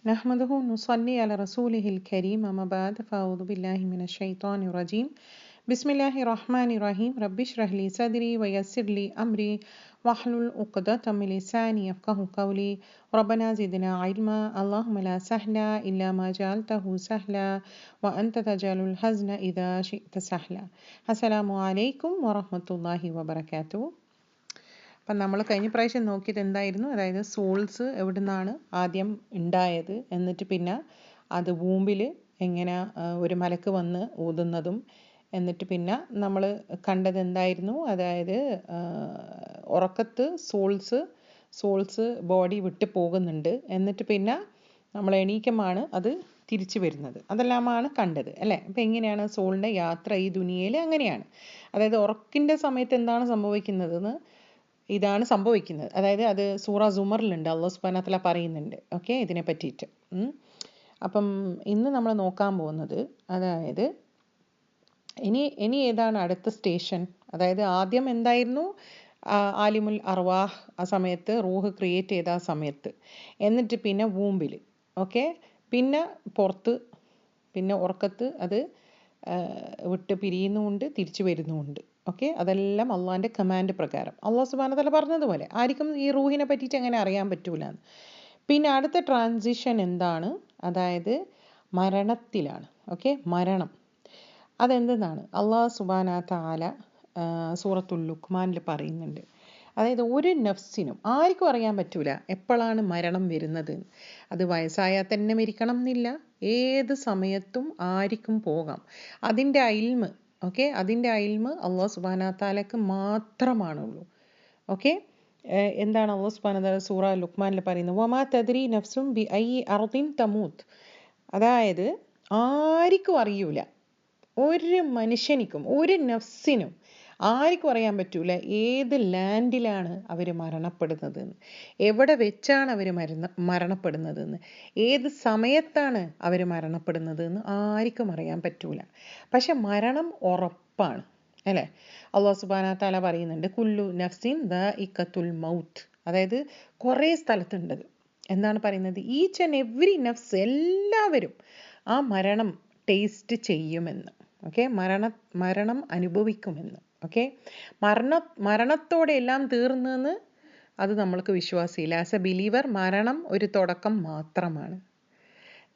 نحمده ونصلي على رسوله الكريم أما بعد فأعوذ بالله من الشيطان الرجيم بسم الله الرحمن الرحيم رب اشرح لي صدري ويسر لي أمري واحلل عقدة من لساني يفقهوا قولي ربنا زدنا علما اللهم لا سهل إلا ما جعلته سهلا وأنت تجعل الحزن إذا شئت سهلا السلام عليكم ورحمة الله وبركاته. അപ്പം നമ്മൾ കഴിഞ്ഞ പ്രാവശ്യം നോക്കിയത് എന്തായിരുന്നു, അതായത് സോൾസ് എവിടെ നിന്നാണ് ആദ്യം ഉണ്ടായത്, എന്നിട്ട് പിന്നെ അത് വൂമ്പിൽ എങ്ങനെ ഒരു മലക്ക് വന്ന് ഊതുന്നതും, എന്നിട്ട് പിന്നെ നമ്മൾ കണ്ടത് എന്തായിരുന്നു, അതായത് ഉറക്കത്ത് സോൾസ് ബോഡി വിട്ട് പോകുന്നുണ്ട്, എന്നിട്ട് പിന്നെ നമ്മൾ എണീക്കുമാണ് അത് തിരിച്ചു വരുന്നത്. അതെല്ലാമാണ് കണ്ടത് അല്ലേ. അപ്പം എങ്ങനെയാണ് സോളിൻ്റെ യാത്ര ഈ ദുനിയയിൽ അങ്ങനെയാണ്. അതായത് ഉറക്കിൻ്റെ സമയത്ത് എന്താണ് സംഭവിക്കുന്നതെന്ന് ഇതാണ് സംഭവിക്കുന്നത്. അതായത് അത് സൂറ സുമറിലുണ്ട്, അല്ലാഹു സുബ്ഹാനഹു വ തആല പറയുന്നുണ്ട് ഓക്കെ ഇതിനെ പറ്റിയിട്ട്. അപ്പം ഇന്ന് നമ്മൾ നോക്കാൻ പോകുന്നത്, അതായത് ഇനി ഏതാണ് അടുത്ത സ്റ്റേഷൻ. അതായത് ആദ്യം എന്തായിരുന്നു, ആലിമുൽ അർവാഹ് ആ സമയത്ത് റൂഹ് ക്രിയേറ്റ് ചെയ്ത ആ സമയത്ത്, എന്നിട്ട് പിന്നെ വൂമ്പിൽ ഓക്കെ, പിന്നെ പുറത്ത്, പിന്നെ ഉറക്കത്ത് അത് വിട്ട് പിരിയുന്നുമുണ്ട് തിരിച്ചു വരുന്നുമുണ്ട് ഓക്കെ. അതെല്ലാം അള്ളാഹിൻ്റെ കമാൻഡ് പ്രകാരം അല്ലാഹു സുബ്ഹാനഹു വ തആല പറഞ്ഞതുപോലെ. ആർക്കും ഈ റൂഹിനെ പറ്റിയിട്ട് എങ്ങനെ അറിയാൻ പറ്റൂല. പിന്നെ അടുത്ത ട്രാൻസിഷൻ എന്താണ്, അതായത് മരണത്തിലാണ് ഓക്കെ. മരണം അതെന്താണ് അല്ലാഹു സുബ്ഹാനഹു വ തആല സൂറത്തുൽ ലുഖ്മാനിൽ പറയുന്നുണ്ട്. അതായത് ഒരു നഫ്സിനും ആർക്കും അറിയാൻ പറ്റൂല എപ്പോഴാണ് മരണം വരുന്നത്. അത് വയസ്സായാൽ തന്നെ മരിക്കണം എന്നില്ല, ഏത് സമയത്തും ആർക്കും പോകാം. അതിൻ്റെ ഇൽമ് ഓക്കെ, അതിൻ്റെ ഇൽമ് അല്ലാഹു സുബ്ഹാനഹു വ തആലക്ക് മാത്രമാണുള്ളൂ ഓക്കെ. എന്താണ് അല്ലാഹു സുബ്ഹാനഹു വ തആല സൂറ ലുഖ്മാനിൽ പറയുന്നത്, വമാ തദ്രി നഫ്സും ബി ഐ അർദിൻ തമൂത്ത്. അതായത് ആർക്കും അറിയൂല, ഒരു മനുഷ്യനിക്കും ഒരു നഫ്സിനും ആർക്കും അറിയാൻ പറ്റൂല ഏത് ലാൻഡിലാണ് അവർ മരണപ്പെടുന്നതെന്ന്, എവിടെ വെച്ചാണ് അവർ മരണപ്പെടുന്നതെന്ന്, ഏത് സമയത്താണ് അവർ മരണപ്പെടുന്നതെന്ന് ആർക്കും അറിയാൻ പറ്റൂല. പക്ഷെ മരണം ഉറപ്പാണ് അല്ലേ. അല്ലാഹു സുബ്ഹാനഹു വ തആല പറയുന്നുണ്ട്, കുല്ലു നഫ്സിൻ ദാഇഖത്തുൽ മൗത്ത്. അതായത് കുറേ സ്ഥലത്തുണ്ടത്. എന്താണ് പറയുന്നത്, ഈച്ച് ആൻഡ് എവ്രി നഫ്സ്, എല്ലാവരും ആ മരണം ടേസ്റ്റ് ചെയ്യുമെന്ന് ഓക്കെ, മരണം അനുഭവിക്കുമെന്ന് ഓക്കെ. മരണത്തോടെ എല്ലാം തീർന്നെന്ന് അത് നമ്മൾക്ക് വിശ്വാസമില്ല. ആസ് എ ബിലീവർ മരണം ഒരു തുടക്കം മാത്രമാണ്.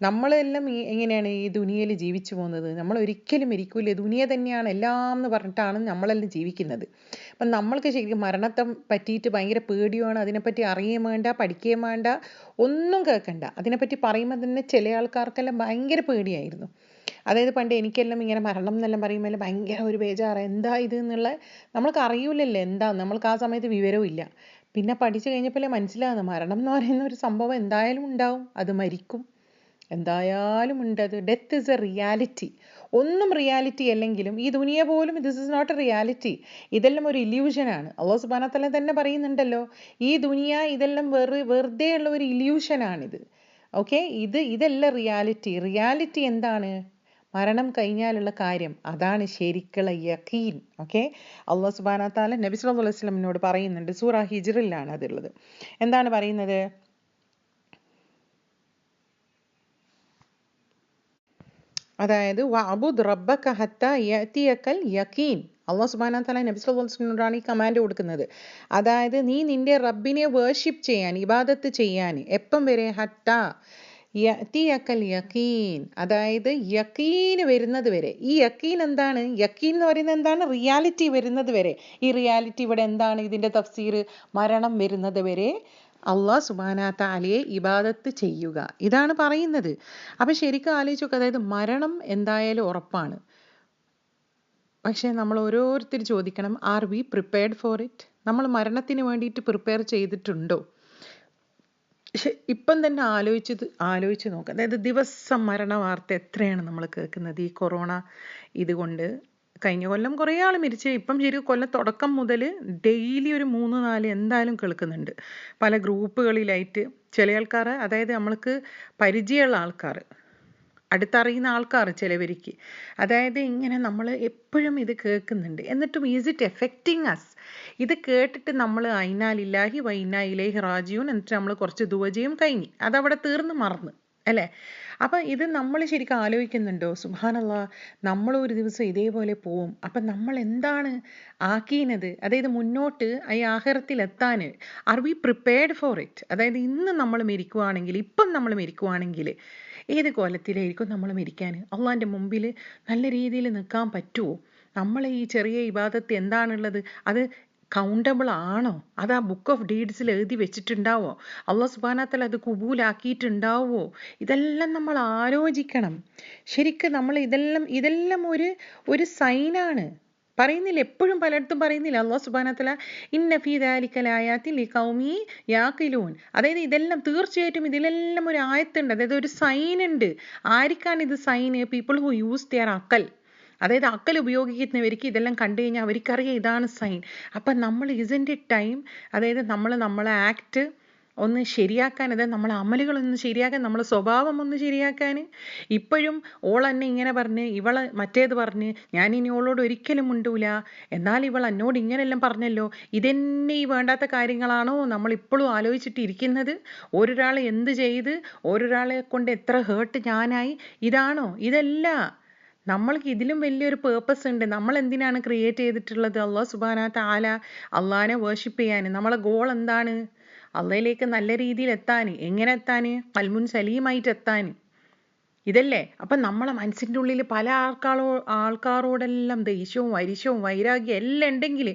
നമ്മളെല്ലാം എങ്ങനെയാണ് ഈ ദുനിയയിൽ ജീവിച്ചു പോകുന്നത്, നമ്മൾ ഒരിക്കലും ഇരിക്കൂലേ, ദുനിയ തന്നെയാണ് എല്ലാം എന്ന് പറഞ്ഞിട്ടാണ് നമ്മളെല്ലാം ജീവിക്കുന്നത്. അപ്പം നമ്മൾക്ക് ശരിക്കും മരണത്തെ പറ്റിയിട്ട് ഭയങ്കര പേടിയാണ്. അതിനെപ്പറ്റി അറിയുകയും വേണ്ട, പഠിക്കുകയും വേണ്ട, ഒന്നും കേൾക്കണ്ട. അതിനെപ്പറ്റി പറയുമ്പോൾ തന്നെ ചില ആൾക്കാർക്കെല്ലാം ഭയങ്കര പേടിയായിരുന്നു. അതായത് പണ്ട് എനിക്കെല്ലാം ഇങ്ങനെ മരണം എന്നെല്ലാം പറയുമ്പോൾ ഭയങ്കര ഒരു ബേജാറ്, എന്താ ഇത് എന്നുള്ള, നമ്മൾക്ക് അറിയൂലല്ലോ എന്താ, നമ്മൾക്ക് ആ സമയത്ത് വിവരവും ഇല്ല. പിന്നെ പഠിച്ചു കഴിഞ്ഞപ്പോഴേ മനസ്സിലാകുന്നു മരണം എന്ന് പറയുന്ന ഒരു സംഭവം എന്തായാലും ഉണ്ടാവും, അത് മരിക്കും, എന്തായാലും ഉണ്ട്. അത് ഡെത്ത് ഇസ് എ റിയാലിറ്റി. ഒന്നും റിയാലിറ്റി അല്ലെങ്കിലും ഈ ദുനിയ പോലും this is not a reality, ഇതെല്ലാം ഒരു ഇല്യൂഷനാണ്. അല്ലാഹു സുബ്ഹാനഹു വ തആല തന്നെ പറയുന്നുണ്ടല്ലോ, ഈ ദുനിയ ഇതെല്ലാം വെറുതെ ഉള്ള ഒരു ഇല്യൂഷനാണിത് ഓക്കെ. ഇതല്ല റിയാലിറ്റി എന്താണ്, മരണം കഴിഞ്ഞാലുള്ള കാര്യം, അതാണ് ശരിക്കുള്ള യഖീൻ ഓക്കെ. അല്ലാഹു സുബ്ഹാനഹു വ തആല നബി സല്ലല്ലാഹു അലൈഹി വസല്ലമിനോട് പറയുന്നുണ്ട്, സൂറ ഹിജ്റിലാണ് അതുള്ളത്. എന്താണ് പറയുന്നത്, അതായത് വഅബുദ് റബ്ബക ഹത്താ യഅതിയകൽ യഖീൻ. അല്ലാഹു സുബ്ഹാനഹു വ തആല നബി സല്ലല്ലാഹു അലൈഹി വസല്ലമിനോടാണ് ഈ കമാൻഡ് കൊടുക്കുന്നത്. അതായത് നീ നിന്റെ റബ്ബിനെ വേർഷിപ്പ് ചെയ്യാൻ, ഇബാദത്ത് ചെയ്യാൻ എപ്പം വരെ, ഹത്താ യഅതിയകൽ യഖീൻ, അതായത് യഖീൻ വരുന്നത് വരെ. ഈ യഖീൻ എന്താണ്, യഖീൻ എന്ന് പറയുന്നത് എന്താണ്, റിയാലിറ്റി വരുന്നത് വരെ. ഈ റിയാലിറ്റി ഇവിടെ എന്താണ്, ഇതിൻ്റെ തഫ്സീർ, മരണം വരുന്നത് വരെ അല്ലാഹു സുബ്ഹാനഹു വ തആലയെ ഇബാദത്ത് ചെയ്യുക, ഇതാണ് പറയുന്നത്. അപ്പം ശരിക്കും ആലോചിച്ച് നോക്കുക, അതായത് മരണം എന്തായാലും ഉറപ്പാണ്. പക്ഷേ നമ്മൾ ഓരോരുത്തർ ചോദിക്കണം, are we prepared for it? നമ്മൾ മരണത്തിന് വേണ്ടിയിട്ട് പ്രിപ്പയർ ചെയ്തിട്ടുണ്ടോ? ഇപ്പം തന്നെ ആലോചിച്ച് നോക്കുക. അതായത് ദിവസം മരണ വാർത്ത എത്രയാണ് നമ്മൾ കേൾക്കുന്നത് ഈ കൊറോണ ഇതുകൊണ്ട്. കഴിഞ്ഞ കൊല്ലം കുറേ ആൾ മരിച്ചേ, ഇപ്പം ശരി കൊല്ലം തുടക്കം മുതൽ ഡെയിലി ഒരു 3-4 എന്തായാലും കേൾക്കുന്നുണ്ട് പല ഗ്രൂപ്പുകളിലായിട്ട്. ചില ആൾക്കാർ, അതായത് നമ്മൾക്ക് പരിചയമുള്ള ആൾക്കാർ, അടുത്തറിയുന്ന ആൾക്കാർ ചിലവർക്ക്, അതായത് ഇങ്ങനെ നമ്മൾ എപ്പോഴും ഇത് കേൾക്കുന്നുണ്ട്. എന്നിട്ടും ഈസ് ഇറ്റ് എഫക്റ്റിംഗ് അസ്? ഇത് കേട്ടിട്ട് നമ്മൾ ഇന്നാ ലില്ലാഹി വ ഇന്നാ ഇലൈഹി റാജിഊൻ എന്നിട്ട് നമ്മൾ കുറച്ച് ദുആ ചെയ്യും, കഴിഞ്ഞ് അതവിടെ തീർന്ന് മറന്ന് അല്ലേ? അപ്പം ഇത് നമ്മൾ ശരിക്കും ആലോചിക്കുന്നുണ്ടോ? സുബ്ഹാനല്ലാഹ്, നമ്മൾ ഒരു ദിവസം ഇതേപോലെ പോവും. അപ്പം നമ്മൾ എന്താണ് ആക്കീനത്? അതായത് മുന്നോട്ട് ഈ ആഖിറത്തിൽ എത്താൻ are we prepared for it? അതായത് ഇന്ന് നമ്മൾ മരിക്കുവാണെങ്കിൽ, ഇപ്പം നമ്മൾ മരിക്കുവാണെങ്കിൽ ഏത് കോലത്തിലായിരിക്കും നമ്മൾ മരിക്കാൻ? അള്ളാൻ്റെ മുമ്പിൽ നല്ല രീതിയിൽ നിൽക്കാൻ പറ്റുമോ? നമ്മൾ ഈ ചെറിയ ഇബാദത്ത് എന്താണുള്ളത് അത് കൗണ്ടബിൾ ആണോ? അത് ആ ബുക്ക് ഓഫ് ഡീഡ്സിൽ എഴുതി വെച്ചിട്ടുണ്ടാവോ? അള്ളാഹ് സുബ്ഹാനഹു വ തആല അത് കബൂലാക്കിയിട്ടുണ്ടാവോ? ഇതെല്ലാം നമ്മൾ ആലോചിക്കണം. ശരിക്കും നമ്മൾ ഇതെല്ലാം ഒരു സൈനാണ്. പറയുന്നില്ല, എപ്പോഴും പലയിടത്തും പറയുന്നില്ല അള്ളാഹു സുബ്ഹാനഹു വ തആല ഇന്ന ഫീ ദാലിക ലആയാത്തിൻ ലിഖൗമി യാഖിലൂൻ. അതായത് ഇതെല്ലാം തീർച്ചയായിട്ടും ഇതിലെല്ലാം ഒരു ആയത്തുണ്ട്, അതായത് ഒരു സൈൻ ഉണ്ട്. ആർക്കാണ് ഇത് സൈന്? പീപ്പിൾ ഹു യൂസ് ദിയർ അക്കൽ. അതായത് അക്കൽ ഉപയോഗിക്കുന്നവർക്ക് ഇതെല്ലാം കണ്ടു കഴിഞ്ഞാൽ അവർക്കറിയാം ഇതാണ് സൈൻ. അപ്പം നമ്മൾ ഇസിൻ്റെ ടൈം, അതായത് നമ്മളെ ആക്ട് ഒന്ന് ശരിയാക്കാൻ, അതായത് നമ്മളെ അമലുകളൊന്ന് ശരിയാക്കാൻ, നമ്മളെ സ്വഭാവം ഒന്ന് ശരിയാക്കാൻ. ഇപ്പോഴും ഓൾ എന്നെ ഇങ്ങനെ പറഞ്ഞ്, ഇവളെ മറ്റേത് പറഞ്ഞ്, ഞാനിനി ഓളോട് ഒരിക്കലും മിണ്ടൂല, എന്നാൽ ഇവൾ എന്നോട് ഇങ്ങനെല്ലാം പറഞ്ഞല്ലോ. ഇതെന്നെ ഈ വേണ്ടാത്ത കാര്യങ്ങളാണോ നമ്മളിപ്പോഴും ആലോചിച്ചിട്ടിരിക്കുന്നത്? ഓരോരാൾ എന്ത് ചെയ്ത്, ഓരോരാളെ കൊണ്ട് എത്ര ഹേർട്ട് ഞാനായി, ഇതാണോ? ഇതല്ല. നമ്മൾക്ക് ഇതിലും വലിയൊരു പേർപ്പസ് ഉണ്ട്. നമ്മൾ എന്തിനാണ് ക്രിയേറ്റ് ചെയ്തിട്ടുള്ളത്? അള്ളാഹു സുബ്ഹാനഹു വ തആല, അള്ളാഹിനെ വേർഷിപ്പ് ചെയ്യാൻ. നമ്മളെ ഗോൾ എന്താണ്? അള്ളാഹിലേക്ക് നല്ല രീതിയിൽ എത്താൻ. എങ്ങനെ എത്താൻ? ഖൽബുൻ സലീമായിട്ട് എത്താൻ. ഇതല്ലേ? അപ്പം നമ്മളെ മനസ്സിൻ്റെ ഉള്ളിൽ പല ആൾക്കാരോടെല്ലാം ദേഷ്യവും വരിശവും വൈരാഗ്യം എല്ലാം ഉണ്ടെങ്കിൽ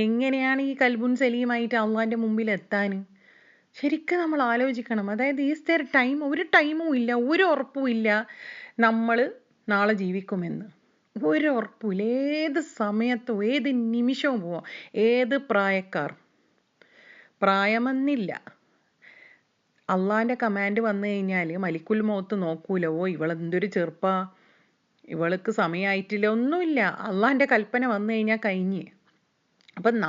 എങ്ങനെയാണ് ഈ ഖൽബുൻ സലീമായിട്ട് അള്ളാഹിൻ്റെ മുമ്പിൽ എത്താൻ? ശരിക്കും നമ്മൾ ആലോചിക്കണം. അതായത് ഈസ് ദെയർ ടൈം? ഒരു ടൈമും ഇല്ല, ഒരു ഉറപ്പും ഇല്ല നമ്മൾ നാളെ ജീവിക്കുമെന്ന്. ഒരു ഉറപ്പുമില്ല. ഏത് സമയത്തും ഏത് നിമിഷവും പോവാം. ഏത് പ്രായക്കാർ, പ്രായമെന്നില്ല. അള്ളാൻ്റെ കമാൻഡ് വന്നു കഴിഞ്ഞാൽ മലിക്കുൽ മൗത്ത് നോക്കൂല, ഓ ഇവളെന്തൊരു ചെറുപ്പാ, ഇവൾക്ക് സമയമായിട്ടില്ല, ഒന്നുമില്ല. അള്ളാൻ്റെ കൽപ്പന വന്നു കഴിഞ്ഞാൽ കഴിഞ്ഞ്. അപ്പം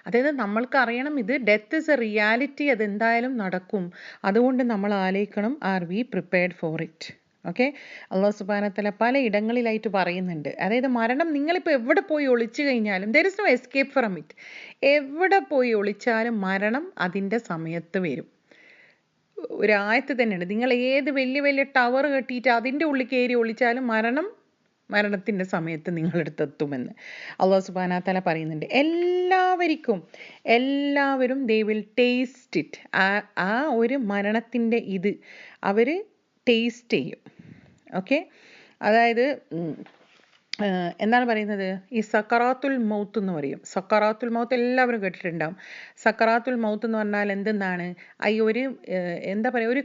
അതായത് നമ്മൾക്ക് അറിയണം, ഇത് ഡെത്ത് ഇസ് എ റിയാലിറ്റി, അതെന്തായാലും നടക്കും. അതുകൊണ്ട് നമ്മൾ ആലോചിക്കണം, are we prepared for it? Okay. അള്ളാഹു സുബ്ഹാനഹു വ തആല പല ഇടങ്ങളിലായിട്ട് പറയുന്നുണ്ട്. അതായത് മരണം നിങ്ങളിപ്പോൾ എവിടെ പോയി ഒളിച്ചു കഴിഞ്ഞാലും there is no escape from it. എവിടെ പോയി ഒളിച്ചാലും മരണം അതിൻ്റെ സമയത്ത് വരും. ഒരു ആയത്ത് തന്നെയുണ്ട്, നിങ്ങൾ ഏത് വലിയ വലിയ ടവർ കെട്ടിയിട്ട് അതിൻ്റെ ഉള്ളിൽ കയറി ഒളിച്ചാലും മരണത്തിൻ്റെ സമയത്ത് നിങ്ങളടുത്തെത്തുമെന്ന് അള്ളാഹു സുബ്ഹാനഹു വ തആല പറയുന്നുണ്ട്. എല്ലാവരും ദേ വിൽ ടേസ്റ്റ് ഇറ്റ്. ആ ഒരു മരണത്തിൻ്റെ ഇത് അവർ ടേസ്റ്റ് ചെയ്യും. ഓക്കെ. അതായത് എന്താണ് പറയുന്നത്? ഈ സക്കറാത്തുൽ മൗത്ത് എന്ന് പറയും. സക്കറാത്തുൽ മൗത്ത് എല്ലാവരും കേട്ടിട്ടുണ്ടാവും. സക്കറാത്തുൽ മൗത്ത് എന്ന് പറഞ്ഞാൽ എന്തെന്നാണ്? ഒരു എന്താ പറയുക, ഒരു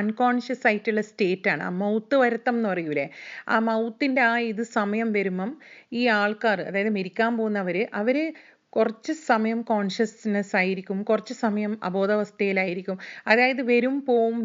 അൺകോൺഷ്യസ് ആയിട്ടുള്ള സ്റ്റേറ്റാണ്. ആ മൗത്ത് വരുത്തം എന്ന് പറയൂലേ, ആ മൗത്തിൻ്റെ ഇത് സമയം വരുമ്പം ഈ ആൾക്കാർ, അതായത് മരിക്കാൻ പോകുന്നവർ കുറച്ച് സമയം കോൺഷ്യസ്നെസ് ആയിരിക്കും, കുറച്ച് സമയം അബോധാവസ്ഥയിലായിരിക്കും. അതായത് വരും പോവും.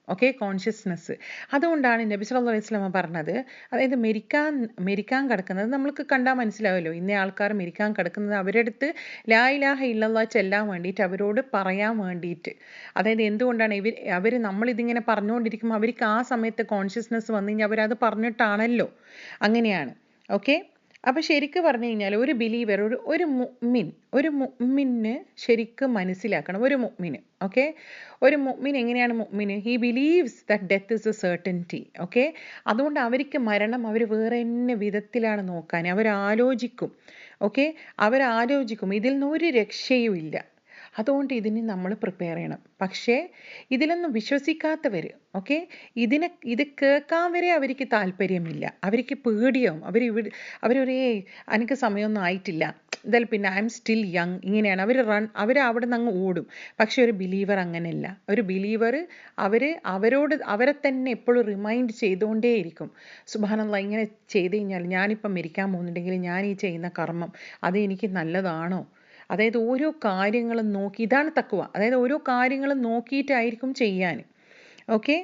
Okay, consciousness. അതുകൊണ്ടാണ് നബി സല്ലല്ലാഹു അലൈഹി വസല്ലം പറഞ്ഞത്, അതായത് മരിക്കാൻ കിടക്കുന്നത് നമ്മൾക്ക് കണ്ടാൽ മനസ്സിലാവുമല്ലോ. ഇന്ന ആൾക്കാർ മരിക്കാൻ കിടക്കുന്നത് അവരുടെ അടുത്ത് ലാ ഇലാഹ ഇല്ലല്ലാഹ് ചെല്ലാൻ വേണ്ടിയിട്ട്, അവരോട് പറയാൻ വേണ്ടിയിട്ട്. അതായത് എന്തുകൊണ്ടാണ് അവർ നമ്മളിതിങ്ങനെ പറഞ്ഞുകൊണ്ടിരിക്കുമ്പോൾ അവർക്ക് ആ സമയത്ത് കോൺഷ്യസ്നെസ് വന്നു കഴിഞ്ഞാൽ അവരത് പറഞ്ഞിട്ടാണല്ലോ. അങ്ങനെയാണ്. ഓക്കെ. അപ്പം ശരിക്കും പറഞ്ഞു കഴിഞ്ഞാൽ ഒരു ബിലീവർ, ഒരു മുഅ്മിന് ശരിക്കും മനസ്സിലാക്കണം. ഒരു മുഅ്മിന്, ഓക്കെ, ഒരു മുഅ്മിൻ എങ്ങനെയാണ് മുഅ്മിന്? He believes that death is a certainty. Okay. അതുകൊണ്ട് അവർക്ക് മരണം അവർ വേറെ തന്നെ വിധത്തിലാണ് നോക്കാൻ. അവരാലോചിക്കും. ഓക്കെ, ഇതിൽ നിന്ന് ഒരു രക്ഷയും ഇല്ല. അതുകൊണ്ട് ഇതിന് നമ്മൾ പ്രിപ്പയർ ചെയ്യണം. പക്ഷേ ഇതിലൊന്നും വിശ്വസിക്കാത്തവർ, ഓക്കെ, ഇത് കേൾക്കാൻ വരെ അവർക്ക് താല്പര്യമില്ല, അവർക്ക് പേടിയാവും. അവരൊരേ എനിക്ക് സമയമൊന്നും ആയിട്ടില്ല, എന്തായാലും പിന്നെ ഐ എം സ്റ്റിൽ യങ്, ഇങ്ങനെയാണ് അവർ അവിടെ നിന്ന് അങ്ങ് ഓടും. പക്ഷെ ഒരു ബിലീവർ അങ്ങനെയല്ല. ഒരു ബിലീവർ അവരെ തന്നെ എപ്പോഴും റിമൈൻഡ് ചെയ്തുകൊണ്ടേയിരിക്കും. സുബ്ഹാനല്ലാഹ്, ഇങ്ങനെ ചെയ്ത് കഴിഞ്ഞാൽ, ഞാനിപ്പം മരിക്കാൻ പോകുന്നുണ്ടെങ്കിൽ ഞാൻ ഈ ചെയ്യുന്ന കർമ്മം അത് എനിക്ക് നല്ലതാണോ? അതായത് ഓരോ കാര്യങ്ങളും നോക്കി, ഇതാണ് തഖ്വ. അതായത് ഓരോ കാര്യങ്ങളും നോക്കിയിട്ടായിരിക്കും ചെയ്യാൻ. ഓക്കെ.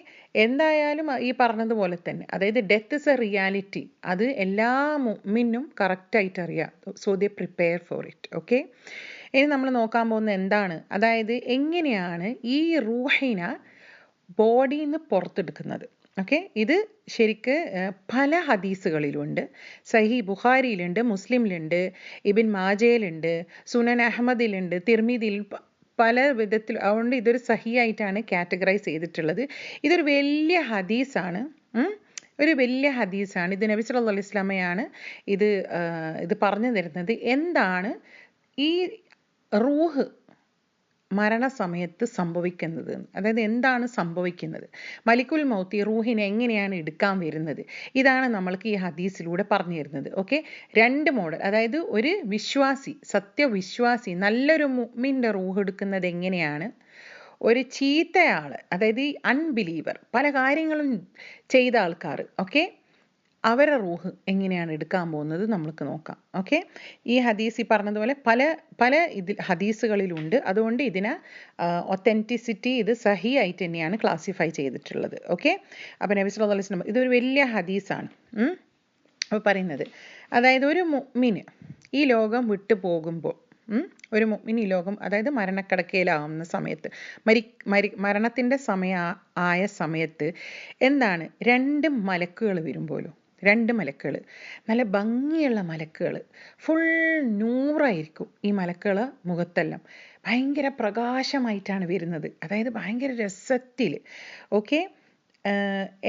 എന്തായാലും ഈ പറഞ്ഞതുപോലെ തന്നെ, അതായത് ഡെത്ത് ഇസ് എ റിയാലിറ്റി, അത് എല്ലാ മുഅ്മിനും കറക്റ്റായിട്ട് അറിയാം. So they prepare for it. Okay. ഇനി നമ്മൾ നോക്കാൻ പോകുന്നത് എന്താണ്, അതായത് എങ്ങനെയാണ് ഈ റൂഹിനെ ബോഡിയിൽ നിന്ന് പുറത്തെടുക്കുന്നത്. ഓക്കെ. ഇത് ശരിക്ക് പല ഹദീസുകളിലുണ്ട്. സഹീ ബുഖാരിയിലുണ്ട്, മുസ്ലിമിലുണ്ട്, ഇബ്ൻ മാജയിലുണ്ട്, സുനൻ അഹമ്മദിലുണ്ട്, തിർമിദിയിൽ പല വിധത്തിൽ. അതുകൊണ്ട് ഇതൊരു സഹിയായിട്ടാണ് കാറ്റഗറൈസ് ചെയ്തിട്ടുള്ളത്. ഇതൊരു വലിയ ഹദീസാണ്. ഒരു വലിയ ഹദീസാണ്. ഇത് നബി സല്ലല്ലാഹു അലൈഹി വസല്ലമയാണ് ഇത് പറഞ്ഞു തരുന്നത്. എന്താണ് ഈ റൂഹ് മരണസമയത്ത് സംഭവിക്കുന്നത്, അതായത് എന്താണ് സംഭവിക്കുന്നത്, മലിക്കുൽ മൗത്ത് ഈ റൂഹിനെ എങ്ങനെയാണ് എടുക്കാൻ വരുന്നത്, ഇതാണ് നമ്മൾക്ക് ഈ ഹദീസിലൂടെ പറഞ്ഞു തരുന്നത്. Okay, 2 model. അതായത് ഒരു വിശ്വാസി, സത്യവിശ്വാസി, നല്ലൊരു മുഅ്മിന്റെ റൂഹ് എടുക്കുന്നത് എങ്ങനെയാണ്, ഒരു ചീത്തയാൾ, അതായത് ഈ അൺബിലീവർ, പല കാര്യങ്ങളും ചെയ്ത ആൾക്കാർ, ഓക്കെ, അവരുടെ റൂഹ് എങ്ങനെയാണ് എടുക്കാൻ പോകുന്നത് നമ്മൾക്ക് നോക്കാം. ഓക്കെ, ഈ ഹദീസ് ഈ പറഞ്ഞതുപോലെ പല ഹദീസുകളിലുണ്ട്. അതുകൊണ്ട് ഇതിന് ഒത്തൻറ്റിസിറ്റി, ഇത് സഹി ആയിട്ട് തന്നെയാണ് ക്ലാസിഫൈ ചെയ്തിട്ടുള്ളത്. ഓക്കെ, അപ്പോൾ നബി സല്ലല്ലാഹു അലൈഹി വസല്ലം ഇതൊരു വലിയ ഹദീസാണ്. അപ്പോൾ പറയുന്നത്, അതായത് ഒരു മുഅ്മിന് ഈ ലോകം വിട്ടു പോകുമ്പോൾ, ഒരു മുഅ്മിൻ ഈ ലോകം, അതായത് മരണക്കിടക്കയിലാവുന്ന സമയത്ത്, മരണത്തിൻ്റെ ആയ സമയത്ത് എന്താണ്, 2 മലക്കുകൾ വരുമ്പോലും, 2 മലക്കുകൾ, നല്ല ഭംഗിയുള്ള മലക്കുകൾ, ഫുൾ നൂറായിരിക്കും ഈ മലക്കുകൾ മുഖത്തെല്ലാം, ഭയങ്കര പ്രകാശമായിട്ടാണ് വരുന്നത്, അതായത് ഭയങ്കര രസത്തിൽ. ഓക്കെ,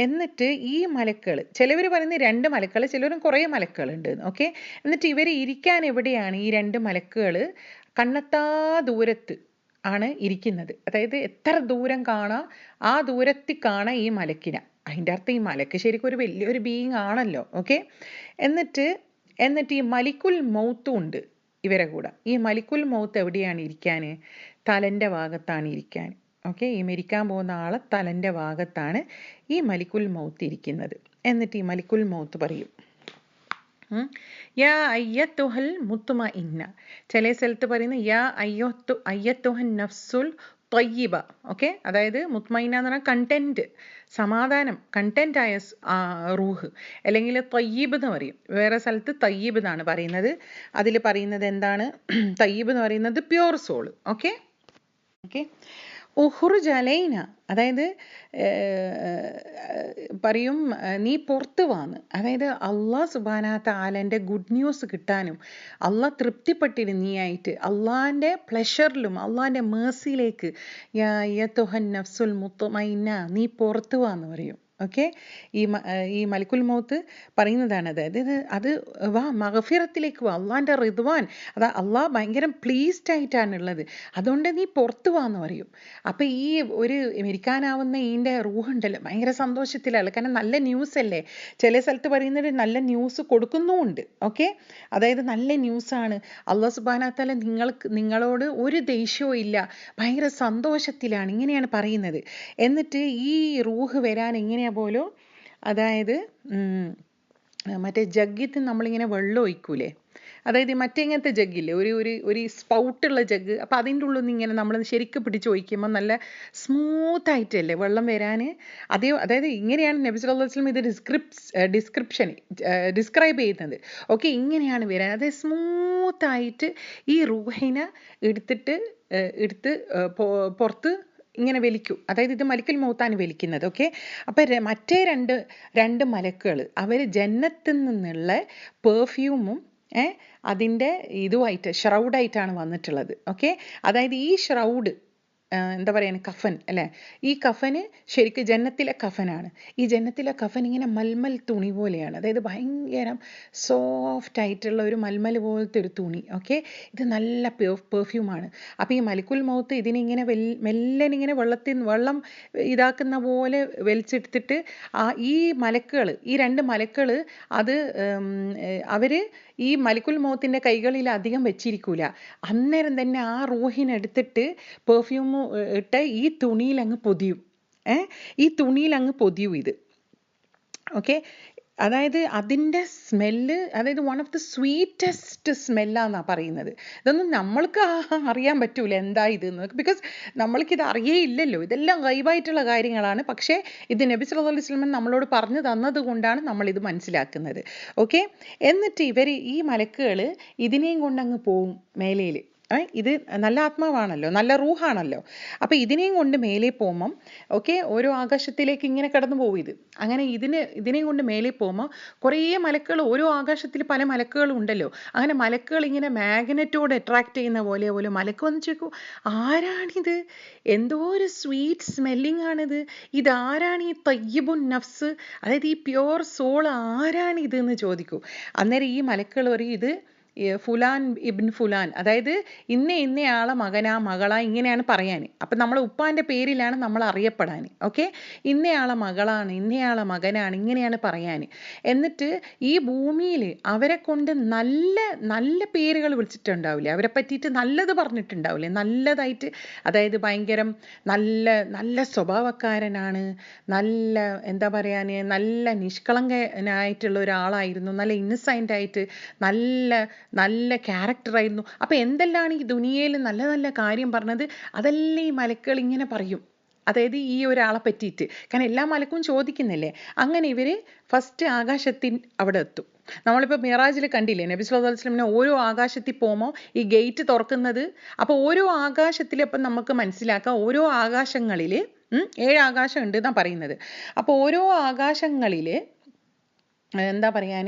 എന്നിട്ട് ഈ മലക്കുകൾ, ചിലവർ പറയുന്നത് 2 മലക്കുകൾ, ചിലവരും കുറേ മലക്കുകളുണ്ട്. ഓക്കെ, എന്നിട്ട് ഇവർ ഇരിക്കാൻ എവിടെയാണ് ഈ 2 മലക്കുകൾ, കണ്ണെത്താ ദൂരത്ത് ആണ് ഇരിക്കുന്നത്. അതായത് എത്ര ദൂരം കാണാം ആ ദൂരത്തിൽ കാണാം ഈ മലക്കിനെ. അതിൻ്റെ അർത്ഥം ഈ മലക്ക് ശരിക്കും ഒരു വലിയൊരു ബീയിങ് ആണല്ലോ. ഓക്കെ, എന്നിട്ട് ഈ മലിക്കുൽ മൗത്തും ഉണ്ട് ഇവരെ കൂടെ. ഈ മലിക്കുൽ മൗത്ത് എവിടെയാണ് ഇരിക്കാൻ, തലൻ്റെ ഭാഗത്താണ് ഇരിക്കാൻ. ഓക്കെ, ഈ മരിക്കാൻ പോകുന്ന ആളെ തലൻ്റെ ഭാഗത്താണ് ഈ മലിക്കുൽ മൗത്ത് ഇരിക്കുന്നത്. എന്നിട്ട് ഈ മലിക്കുൽ മൗത്ത് പറയും, യാ അയ്യത്തുഹൽ മുത്മഇന്ന. ചില സ്ഥലത്ത് പറയുന്നത് യാ അയ്യത്തുഹൻ നഫ്സുൽ ത്വയ്യിബ. ഓക്കെ, അതായത് മുത്മഇന്ന എന്ന് പറഞ്ഞാൽ കണ്ടന്റ്, സമാധാനം, കണ്ടന്റ് ആയ റൂഹ്, അല്ലെങ്കിൽ ത്വയ്യിബ് എന്ന് പറയും. വേറെ സ്ഥലത്ത് തയ്യിബ് എന്നാണ് പറയുന്നത്. അതിൽ പറയുന്നത് എന്താണ്, തയ്യിബ് എന്ന് പറയുന്നത് പ്യുവർ സോൾ. ഓക്കെ, ഉഹ്റുജ് അലൈന, അതായത് പറയും നീ പുറത്ത് വാന്ന്, അതായത് അള്ളാഹ് സുബ്ഹാനഹു തആലൻ്റെ ഗുഡ് ന്യൂസ് കിട്ടാനും, അള്ളാഹ് തൃപ്തിപ്പെട്ടിട്ട് നീയായിട്ട് അള്ളാഹിൻ്റെ പ്ലഷറിലും അള്ളാഹിൻ്റെ മേഴ്സിയിലേക്ക്, യാ അയ്യത്തുഹൻ നഫ്സുൽ മുത്മഇന്ന, നീ പുറത്ത് വാന്ന് പറയും. ഓക്കെ, ഈ മലിക്കുൽ മൗത്ത് പറയുന്നതാണ്. അതായത് അത് വാ, മഗ്ഫിറത്തിലേക്ക് വാ, അള്ളാഹിൻ്റെ റിദ്വാൻ, അതാ അള്ളാഹ് ഭയങ്കര പ്ലീസ്ഡ് ആയിട്ടാണുള്ളത്, അതുകൊണ്ട് നീ പുറത്ത് വാന്ന് പറയും. അപ്പം ഈ ഒരു മരിക്കാനാവുന്ന ഇതിൻ്റെ റൂഹുണ്ടല്ലോ ഭയങ്കര സന്തോഷത്തിലാണ്, കാരണം നല്ല ന്യൂസ് അല്ലേ. ചില സ്ഥലത്ത് പറയുന്നത് നല്ല ന്യൂസ് കൊടുക്കുന്നുമുണ്ട്. ഓക്കെ, അതായത് നല്ല ന്യൂസാണ്, അള്ളാഹ് സുബ്ഹാനഹു തആല നിങ്ങളോട് ഒരു ദേഷ്യവും ഇല്ല, ഭയങ്കര സന്തോഷത്തിലാണ്, ഇങ്ങനെയാണ് പറയുന്നത്. എന്നിട്ട് ഈ റൂഹ് വരാൻ എങ്ങനെയാ പോലും, അതായത് മറ്റേ ജഗ്ഗിത്ത് നമ്മളിങ്ങനെ വെള്ളം ഒഴിക്കൂലേ, അതായത് മറ്റേ ഇങ്ങനത്തെ ജഗ്ഗില്ലേ, ഒരു സ്പൗട്ടുള്ള ജഗ്ഗ്, അപ്പം അതിൻ്റെ ഉള്ളിൽ നിന്ന് ഇങ്ങനെ നമ്മൾ ശരിക്കും പിടിച്ച് ഒഴിക്കുമ്പോൾ നല്ല സ്മൂത്തായിട്ടല്ലേ വെള്ളം വരാൻ. അതായത് ഇങ്ങനെയാണ് നബി സല്ലല്ലാഹു അലൈഹി വസല്ലം ഇത് ഡിസ്ക്രൈബ് ചെയ്യുന്നത്. ഓക്കെ, ഇങ്ങനെയാണ് വരാൻ, അതായത് സ്മൂത്തായിട്ട് ഈ റൂഹിനെ എടുത്ത് പുറത്ത് ഇങ്ങനെ വലിക്കും. അതായത് ഇത് മലിക്കുൽ മൗത്താണ് വലിക്കുന്നത്. ഓക്കെ, അപ്പം മറ്റേ രണ്ട് മലക്കുകൾ അവർ ജന്നത്തിൽ നിന്നുള്ള പെർഫ്യൂമും അതിൻ്റെ ഇതുമായിട്ട് ഷ്രൗഡായിട്ടാണ് വന്നിട്ടുള്ളത്. ഓക്കെ, അതായത് ഈ ഷ്രൗഡ് എന്താ പറയുക, കഫൻ അല്ലേ, ഈ കഫന് ശരിക്കും ജന്നത്തിലെ കഫനാണ്. ഈ ജന്നത്തിലെ കഫൻ ഇങ്ങനെ മൽമൽ തുണി പോലെയാണ്, അതായത് ഭയങ്കര സോഫ്റ്റ് ആയിട്ടുള്ള ഒരു മൽമൽ പോലത്തെ ഒരു തുണി. ഓക്കെ, ഇത് നല്ല പെർഫ്യൂമാണ്. അപ്പോൾ ഈ മലിക്കുൽ മൗത്ത് ഇതിനിങ്ങനെ മെല്ലനെ ഇങ്ങനെ വെള്ളം ഇതാക്കുന്ന പോലെ വലിച്ചെടുത്തിട്ട് ഈ മലക്കുകൾ, ഈ 2 മലക്കുകൾ, അത് അവർ ഈ മലിക്കുൽ മൗത്തിൻ്റെ കൈകളിൽ അധികം വെച്ചിരിക്കൂല. അന്നേരം തന്നെ ആ റൂഹിനെടുത്തിട്ട് പെർഫ്യൂം ഇട്ട് ഈ തുണിയിൽ അങ്ങ് പൊതിയും. ഈ തുണിയിൽ അങ്ങ് പൊതിയും ഇത്. ഓക്കെ, അതായത് അതിൻ്റെ സ്മെല്ല്, അതായത് വൺ ഓഫ് ദി സ്വീറ്റസ്റ്റ് സ്മെല്ലാന്നാണ് പറയുന്നത്. ഇതൊന്നും നമ്മൾക്ക് അറിയാൻ പറ്റൂല എന്താ ഇതെന്ന്, ബിക്കോസ് നമ്മൾക്കിത് അറിയേയില്ലല്ലോ, ഇതെല്ലാം ഗൈബായിട്ടുള്ള കാര്യങ്ങളാണ്. പക്ഷേ ഇത് നബി സല്ലല്ലാഹു അലൈഹി വസല്ലം നമ്മളോട് പറഞ്ഞു തന്നത് കൊണ്ടാണ് നമ്മളിത് മനസ്സിലാക്കുന്നത്. ഓക്കെ, എന്നിട്ട് ഈ മലക്കുകൾ ഇതിനെയും കൊണ്ടങ്ങ് പോവും മേലയിൽ. ഇത് നല്ല ആത്മാവാണല്ലോ, നല്ല റൂഹാണല്ലോ. അപ്പം ഇതിനെയും കൊണ്ട് മേലെ പോകുമ്പം ഓക്കെ, ഓരോ ആകാശത്തിലേക്ക് ഇങ്ങനെ കടന്നു പോകും ഇത്. അങ്ങനെ ഇതിനെയും കൊണ്ട് മേലെ പോകുമ്പോൾ കുറേ മലക്കുകൾ, ഓരോ ആകാശത്തിൽ പല മലക്കുകളും ഉണ്ടല്ലോ. അങ്ങനെ മലക്കുകൾ ഇങ്ങനെ മാഗ്നറ്റോട് അട്രാക്ട് ചെയ്യുന്ന പോലെ മലക്ക് വന്ന് ചോദിക്കും, ആരാണിത്? എന്തോ ഒരു സ്വീറ്റ് സ്മെല്ലിംഗ് ആണിത്. ഇതാരാണ് ഈ തയ്യിബുൻ നഫ്സ്, അതായത് ഈ പ്യോർ സോൾ ആരാണിത് എന്ന് ചോദിക്കൂ. അന്നേരം ഈ മലക്കുകൾ പറയും, ഇത് ഫുലാൻ ഇബ്ൻ ഫുലാൻ, അതായത് ഇന്നയാളെ മകനാ മകളാ ഇങ്ങനെയാണ് പറയാൻ. അപ്പം നമ്മളെ ഉപ്പാൻ്റെ പേരിലാണ് നമ്മൾ അറിയപ്പെടാൻ. ഓക്കെ, ഇന്നയാളെ മകളാണ്, ഇന്നയാളെ മകനാണ്, ഇങ്ങനെയാണ് പറയാൻ. എന്നിട്ട് ഈ ഭൂമിയിൽ അവരെ കൊണ്ട് നല്ല നല്ല പേരുകൾ വിളിച്ചിട്ടുണ്ടാവില്ലേ, അവരെ പറ്റിയിട്ട് നല്ലത് പറഞ്ഞിട്ടുണ്ടാവില്ലേ, നല്ലതായിട്ട്. അതായത് ഭയങ്കരം നല്ല നല്ല സ്വഭാവക്കാരനാണ്, നല്ല എന്താ പറയാൻ, നല്ല നിഷ്കളങ്കനായിട്ടുള്ള ഒരാളായിരുന്നു, നല്ല ഇന്നസെൻ്റ് ആയിട്ട് നല്ല ക്യാരക്ടറായിരുന്നു. അപ്പം എന്തെല്ലാം ഈ ദുനിയയിൽ നല്ല നല്ല കാര്യം പറഞ്ഞത്, അതെല്ലാം ഈ മലക്കുകൾ ഇങ്ങനെ പറയും. അതായത് ഈ ഒരാളെ പറ്റിയിട്ട്. കാരണം എല്ലാ മലക്കും ചോദിക്കുന്നില്ലേ. അങ്ങനെ ഇവർ ഫസ്റ്റ് ആകാശത്തിൽ അവിടെ എത്തും. നമ്മളിപ്പോൾ മിറാജിൽ കണ്ടില്ലേ, നബി സല്ലല്ലാഹു അലൈഹി വസല്ലമിനെ ഓരോ ആകാശത്തിൽ പോകുമ്പോൾ ഈ ഗേറ്റ് തുറക്കുന്നത്. അപ്പോൾ ഓരോ ആകാശത്തിൽ അപ്പം നമുക്ക് മനസ്സിലാക്കാം, ഓരോ ആകാശങ്ങളിൽ 7 ആകാശം ഉണ്ട് എന്നാണ് പറയുന്നത്. അപ്പോൾ ഓരോ ആകാശങ്ങളിൽ എന്താ പറയാൻ,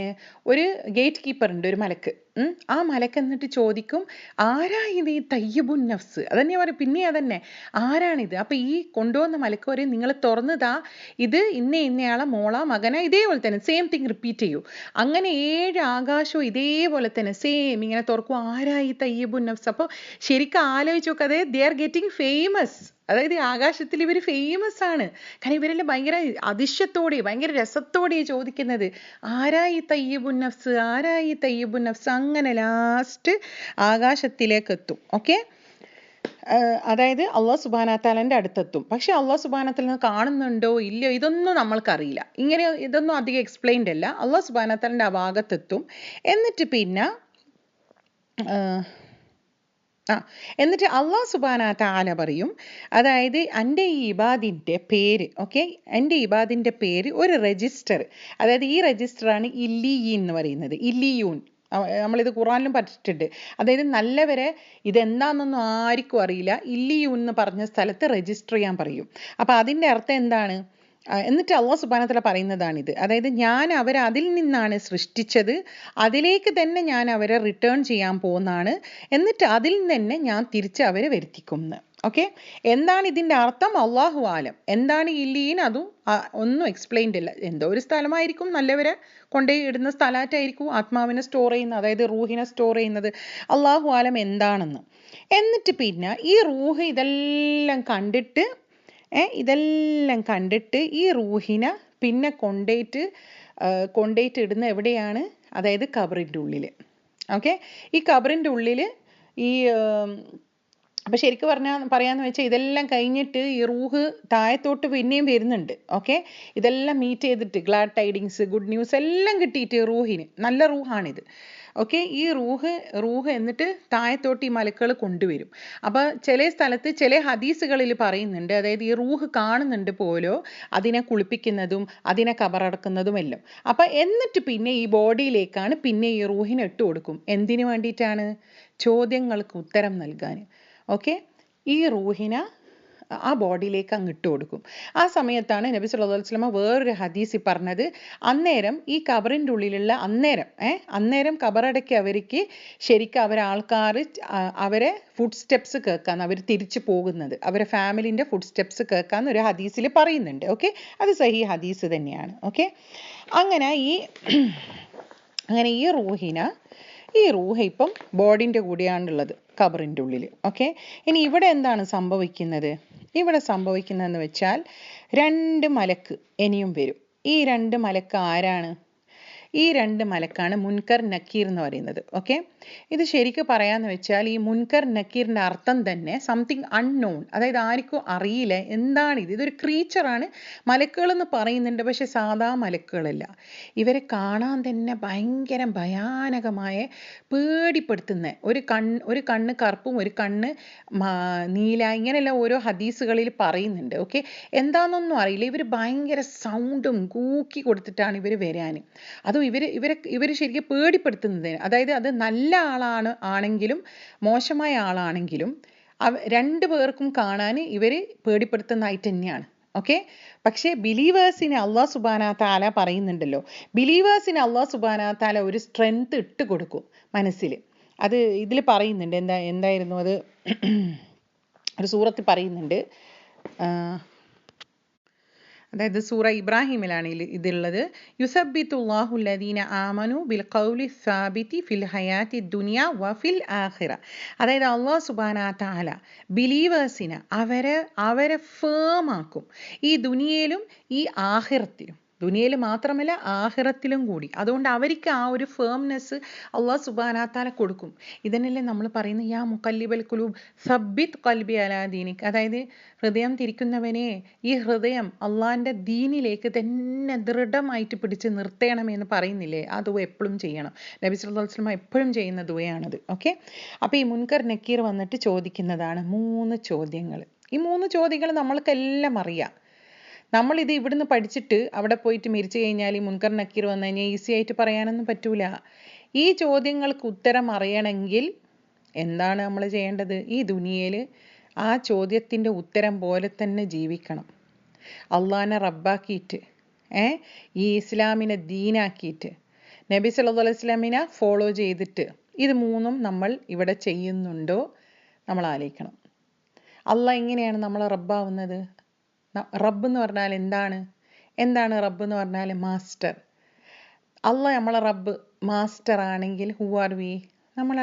ഒരു ഗേറ്റ് കീപ്പർ ഉണ്ട്, ഒരു മലക്ക്. ആ മലക്ക് എന്നിട്ട് ചോദിക്കും, ആരാ ഇത് ഈ തയ്യിബുൻ നഫ്സ്? അതന്നെ പറയും, പിന്നെ അതന്നെ ആരാണിത്? അപ്പം ഈ കൊണ്ടുവന്ന മലക്ക് പറയും, നിങ്ങൾ തുറന്നതാ, ഇത് ഇന്നയാളെ മോളാ മകനാ, ഇതേപോലെ തന്നെ സെയിം തിങ് റിപ്പീറ്റ് ചെയ്യൂ. അങ്ങനെ 7 ആകാശവും ഇതേപോലെ തന്നെ സെയിം ഇങ്ങനെ തുറക്കും, ആരാ ഈ തയ്യിബുൻ നഫ്സ്? അപ്പോൾ ശരിക്കും ആലോചിച്ച് നോക്കുക, അതായത് ദേ ആർ ഗെറ്റിംഗ് ഫേമസ്. അതായത് ഈ ആകാശത്തിൽ ഇവർ ഫേമസ് ആണ്. കാരണം ഇവരെല്ലാം ഭയങ്കര അതിശയത്തോടെ ഭയങ്കര രസത്തോടെ ചോദിക്കുന്നത്, ആരാ ഈ തയ്യിബുൻ നഫ്സ്, ആരാ ഈ തയ്യിബുൻ നഫ്സ്? അങ്ങനെ ലാസ്റ്റ് ആകാശത്തിലേക്ക് എത്തും. ഓക്കെ, അതായത് അള്ളാഹു സുബ്ഹാനഹു തആലയുടെ അടുത്തെത്തും. പക്ഷെ അള്ളാഹു സുബ്ഹാനഹു തആല കാണുന്നുണ്ടോ ഇല്ലയോ ഇതൊന്നും നമ്മൾക്കറിയില്ല. ഇതൊന്നും അധികം എക്സ്പ്ലെയിൻഡ് അല്ല. അള്ളാഹു സുബ്ഹാനഹു തആലയുടെ ആ ഭാഗത്തെത്തും. എന്നിട്ട് പിന്നെ എന്നിട്ട് അള്ളാഹു സുബ്ഹാനഹു തആല പറയും, അതായത് എൻ്റെ ഈ ഇബാദിൻ്റെ പേര്, ഓക്കെ, എൻ്റെ ഇബാദിൻ്റെ പേര് ഒരു രജിസ്റ്റർ, അതായത് ഈ രജിസ്റ്ററാണ് ഇല്ലിയീൻ എന്ന് പറയുന്നത്. ഇല്ലിയൂൻ നമ്മളിത് ഖുറാനിലും പഠിച്ചിട്ടുണ്ട്. അതായത് നല്ലവരെ ഇതെന്താണെന്നൊന്നും ആർക്കും അറിയില്ല, ഇല്ലിയൂൻ എന്ന് പറഞ്ഞ സ്ഥലത്ത് രജിസ്റ്റർ ചെയ്യാൻ പറയും. അപ്പം അതിൻ്റെ അർത്ഥം എന്താണ്? എന്നിട്ട് അള്ളാഹു സുബ്ഹാനഹു വതആല പറയുന്നതാണിത്. അതായത് ഞാൻ അവരെ അതിൽ നിന്നാണ് സൃഷ്ടിച്ചത്, അതിലേക്ക് തന്നെ ഞാൻ അവരെ റിട്ടേൺ ചെയ്യാൻ പോകുന്നതാണ്, എന്നിട്ട് അതിൽ തന്നെ ഞാൻ തിരിച്ച് അവരെ വരുത്തിക്കുന്നു. ഓക്കെ, എന്താണ് ഇതിൻ്റെ അർത്ഥം? അള്ളാഹു ആലം. എന്താണ് ഇല്ലീൻ, അതും ഒന്നും എക്സ്പ്ലെയിൻഡ് ഇല്ല. എന്തോ ഒരു സ്ഥലമായിരിക്കും, നല്ലവരെ കൊണ്ടുപോയി ഇടുന്ന സ്ഥലമായിട്ടായിരിക്കും ആത്മാവിനെ സ്റ്റോർ ചെയ്യുന്നത്, അതായത് റൂഹിനെ സ്റ്റോർ ചെയ്യുന്നത്. അള്ളാഹു ആലം എന്താണെന്ന്. എന്നിട്ട് പിന്നെ ഈ റൂഹ് ഇതെല്ലാം കണ്ടിട്ട് ഈ റൂഹിനെ പിന്നെ കൊണ്ടേയിട്ട് ഇടുന്ന എവിടെയാണ്? അതായത് ഖബറിൻ്റെ ഉള്ളിൽ. ഓക്കെ, ഈ ഖബറിൻ്റെ ഉള്ളിൽ ഈ അപ്പം ശരിക്കും പറയാന്ന് വെച്ചാൽ ഇതെല്ലാം കഴിഞ്ഞിട്ട് ഈ റൂഹ് താഴത്തോട്ട് പിന്നെയും വരുന്നുണ്ട്. ഓക്കെ, ഇതെല്ലാം മീറ്റ് ചെയ്തിട്ട് ഗ്ലാഡ് ടൈഡിങ്സ്, ഗുഡ് ന്യൂസ് എല്ലാം കിട്ടിയിട്ട് റൂഹിന്, നല്ല റൂഹാണിത്. ഓക്കെ, ഈ റൂഹ് എന്നിട്ട് താഴത്തോട്ട് ഈ മലക്കുകൾ കൊണ്ടുവരും. അപ്പോൾ ചില സ്ഥലത്ത് ചില ഹദീസുകളിൽ പറയുന്നുണ്ട്, അതായത് ഈ റൂഹ് കാണുന്നുണ്ട് പോലോ അതിനെ കുളിപ്പിക്കുന്നതും അതിനെ കബറടക്കുന്നതും എല്ലാം. അപ്പം എന്നിട്ട് പിന്നെ ഈ ബോഡിയിലേക്കാണ് പിന്നെ ഈ റൂഹിനെ ഇട്ട് കൊടുക്കും. എന്തിനു വേണ്ടിയിട്ടാണ്? ചോദ്യങ്ങൾക്ക് ഉത്തരം നൽകാൻ. ഓക്കെ, ഈ റൂഹിനെ ആ ബോഡിയിലേക്ക് അങ്ങ് ഇട്ട് കൊടുക്കും. ആ സമയത്താണ് നബി സല്ലല്ലാഹു അലൈഹി വസല്ലം വേറൊരു ഹദീസിൽ പറഞ്ഞത്, അന്നേരം ഈ ഖബറിൻ്റെ ഉള്ളിലുള്ള അന്നേരം ഖബറടക്കി അവർക്ക് ശരിക്കും ആൾക്കാർ അവരെ ഫുഡ് സ്റ്റെപ്സ് കേൾക്കാന്ന്, അവർ തിരിച്ചു പോകുന്നത്, അവരെ ഫാമിലിൻ്റെ ഫുഡ് സ്റ്റെപ്സ് കേൾക്കാന്ന് ഒരു ഹദീസിൽ പറയുന്നുണ്ട്. ഓക്കെ, അത് സഹീ ഹദീസ് തന്നെയാണ്. ഓക്കെ, അങ്ങനെ ഈ റൂഹ് ഇപ്പം ബോഡിൻ്റെ കൂടെയാണുള്ളത് ഖബറിൻ്റെ ഉള്ളിൽ. ഓക്കെ, ഇനി ഇവിടെ എന്താണ് സംഭവിക്കുന്നത്? ഇവിടെ സംഭവിക്കുന്നതെന്ന് വെച്ചാൽ 2 മലക്ക് ഇനിയും വരും. ഈ 2 മലക്ക് ആരാണ്? ഈ 2 മലക്കാണ് മുൻകർ നക്കീർ എന്ന് പറയുന്നത്. ഓക്കെ, ഇത് ശരിക്കും പറയാന്ന് വെച്ചാൽ ഈ മുൻകർ നക്കീറിൻ്റെ അർത്ഥം തന്നെ സംതിങ് അൺനോൺ, അതായത് ആർക്കും അറിയില്ല എന്താണിത്. ഇതൊരു ക്രീച്ചറാണ്, മലക്കുകൾ എന്ന് പറയുന്നുണ്ട്, പക്ഷെ സാധാ മലക്കുകളല്ല. ഇവരെ കാണാൻ തന്നെ ഭയങ്കര ഭയാനകമായ പേടിപ്പെടുത്തുന്ന ഒരു കണ്ണ് കറുപ്പും ഒരു കണ്ണ് നീല, ഇങ്ങനെയുള്ള ഓരോ ഹദീസുകളിൽ പറയുന്നുണ്ട്. ഓക്കെ, എന്താണെന്നൊന്നും അറിയില്ല. ഇവർ ഭയങ്കര സൗണ്ടും കൂക്കി കൊടുത്തിട്ടാണ് ഇവർ വരാൻ. അതും ഇവർ ശരിക്കും പേടിപ്പെടുത്തുന്നത്, അതായത് അത് നല്ല ആണെങ്കിലും മോശമായ ആളാണെങ്കിലും രണ്ടു പേർക്കും കാണാൻ ഇവർ പേടിപ്പെടുത്തുന്നതായിട്ട് തന്നെയാണ്. ഓക്കെ, പക്ഷേ ബിലീവേഴ്സിന് അള്ളാഹു സുബ്ഹാനഹു വ തആല പറയുന്നുണ്ടല്ലോ, ബിലീവേഴ്സിന് അള്ളാഹു സുബ്ഹാനഹു വ തആല ഒരു സ്ട്രെങ്ത് ഇട്ട് കൊടുക്കും മനസ്സിൽ. അത് ഇതിൽ പറയുന്നുണ്ട്. എന്തായിരുന്നു അത്? ഒരു സൂറത്തിൽ പറയുന്നുണ്ട്. അതായത് സൂറ ഇബ്രാഹിമിലാണ് ഇതുള്ളത്. യുസബ്ബിതുല്ലാഹു ലദീന ആമനു ബിൽ ഖൗലി സാബിതി ഫിൽ ഹയാത്തി ദുനിയ വ ഫിൽ ആഖിറ. അതായത് അല്ലാഹു സുബ്ഹാനഹു വ തആല ബിലീവേഴ്സിനെ അവരെ ഫേം ആക്കും, ഈ ദുനിയയിലും ഈ ആഖിറത്തിലും. ദുനിയയിൽ മാത്രമല്ല ആഖിറത്തിലും കൂടി. അതുകൊണ്ട് അവർക്ക് ആ ഒരു ഫേംനെസ് അല്ലാഹു സുബ്ഹാനഹു വ തആല കൊടുക്കും. ഇതിനല്ലേ നമ്മൾ പറയുന്നത് യാ മുഖല്ലിബൽ ഖുലൂബ് സബ്ബിത് ഖൽബി അലാ ദീനിക്. അതായത് ഹൃദയം തിരിക്കുന്നവനെ, ഈ ഹൃദയം അള്ളാഹിൻ്റെ ദീനിലേക്ക് തന്നെ ദൃഢമായിട്ട് പിടിച്ച് നിർത്തണമെന്ന് പറയുന്നില്ലേ? ആ ദുആ എപ്പോഴും ചെയ്യണം. നബി സല്ലല്ലാഹു അലൈഹി വസല്ലം എപ്പോഴും ചെയ്യുന്ന ദുആയാണത്. ഓക്കെ, അപ്പോൾ ഈ മുൻകർ നക്കീർ വന്നിട്ട് ചോദിക്കുന്നതാണ് 3 ചോദ്യങ്ങൾ. ഈ 3 ചോദ്യങ്ങൾ നമ്മൾക്കെല്ലാം അറിയാം. നമ്മളിത് ഇവിടുന്ന് പഠിച്ചിട്ട് അവിടെ പോയിട്ട് മരിച്ചു കഴിഞ്ഞാൽ ഈ മുൻകർ നക്കീർ വന്നു കഴിഞ്ഞാൽ ഈസി ആയിട്ട് പറയാനൊന്നും പറ്റൂല. ഈ ചോദ്യങ്ങൾക്ക് ഉത്തരം അറിയണമെങ്കിൽ എന്താണ് നമ്മൾ ചെയ്യേണ്ടത്? ഈ ദുനിയയിൽ ആ ചോദ്യത്തിൻ്റെ ഉത്തരം പോലെ തന്നെ ജീവിക്കണം. അള്ളാഹിനെ റബ്ബാക്കിയിട്ട്, ഈ ഇസ്ലാമിനെ ദീനാക്കിയിട്ട്, നബി സല്ലല്ലാഹു അലൈഹി വസല്ലമിനെ ഫോളോ ചെയ്തിട്ട്, ഇത് 3ഉം നമ്മൾ ഇവിടെ ചെയ്യുന്നുണ്ടോ നമ്മൾ ആലോചിക്കണം. അള്ളാഹ് എങ്ങനെയാണ് നമ്മളെ റബ്ബാവുന്നത്? റബ്ബ് എന്ന് പറഞ്ഞാൽ എന്താണ് റബ്ബ് എന്ന് പറഞ്ഞാൽ? മാസ്റ്റർ. അള്ളാഹ് നമ്മളെ റബ്ബ് മാസ്റ്റർ ആണെങ്കിൽ ഹു ആർ വി? നമ്മൾ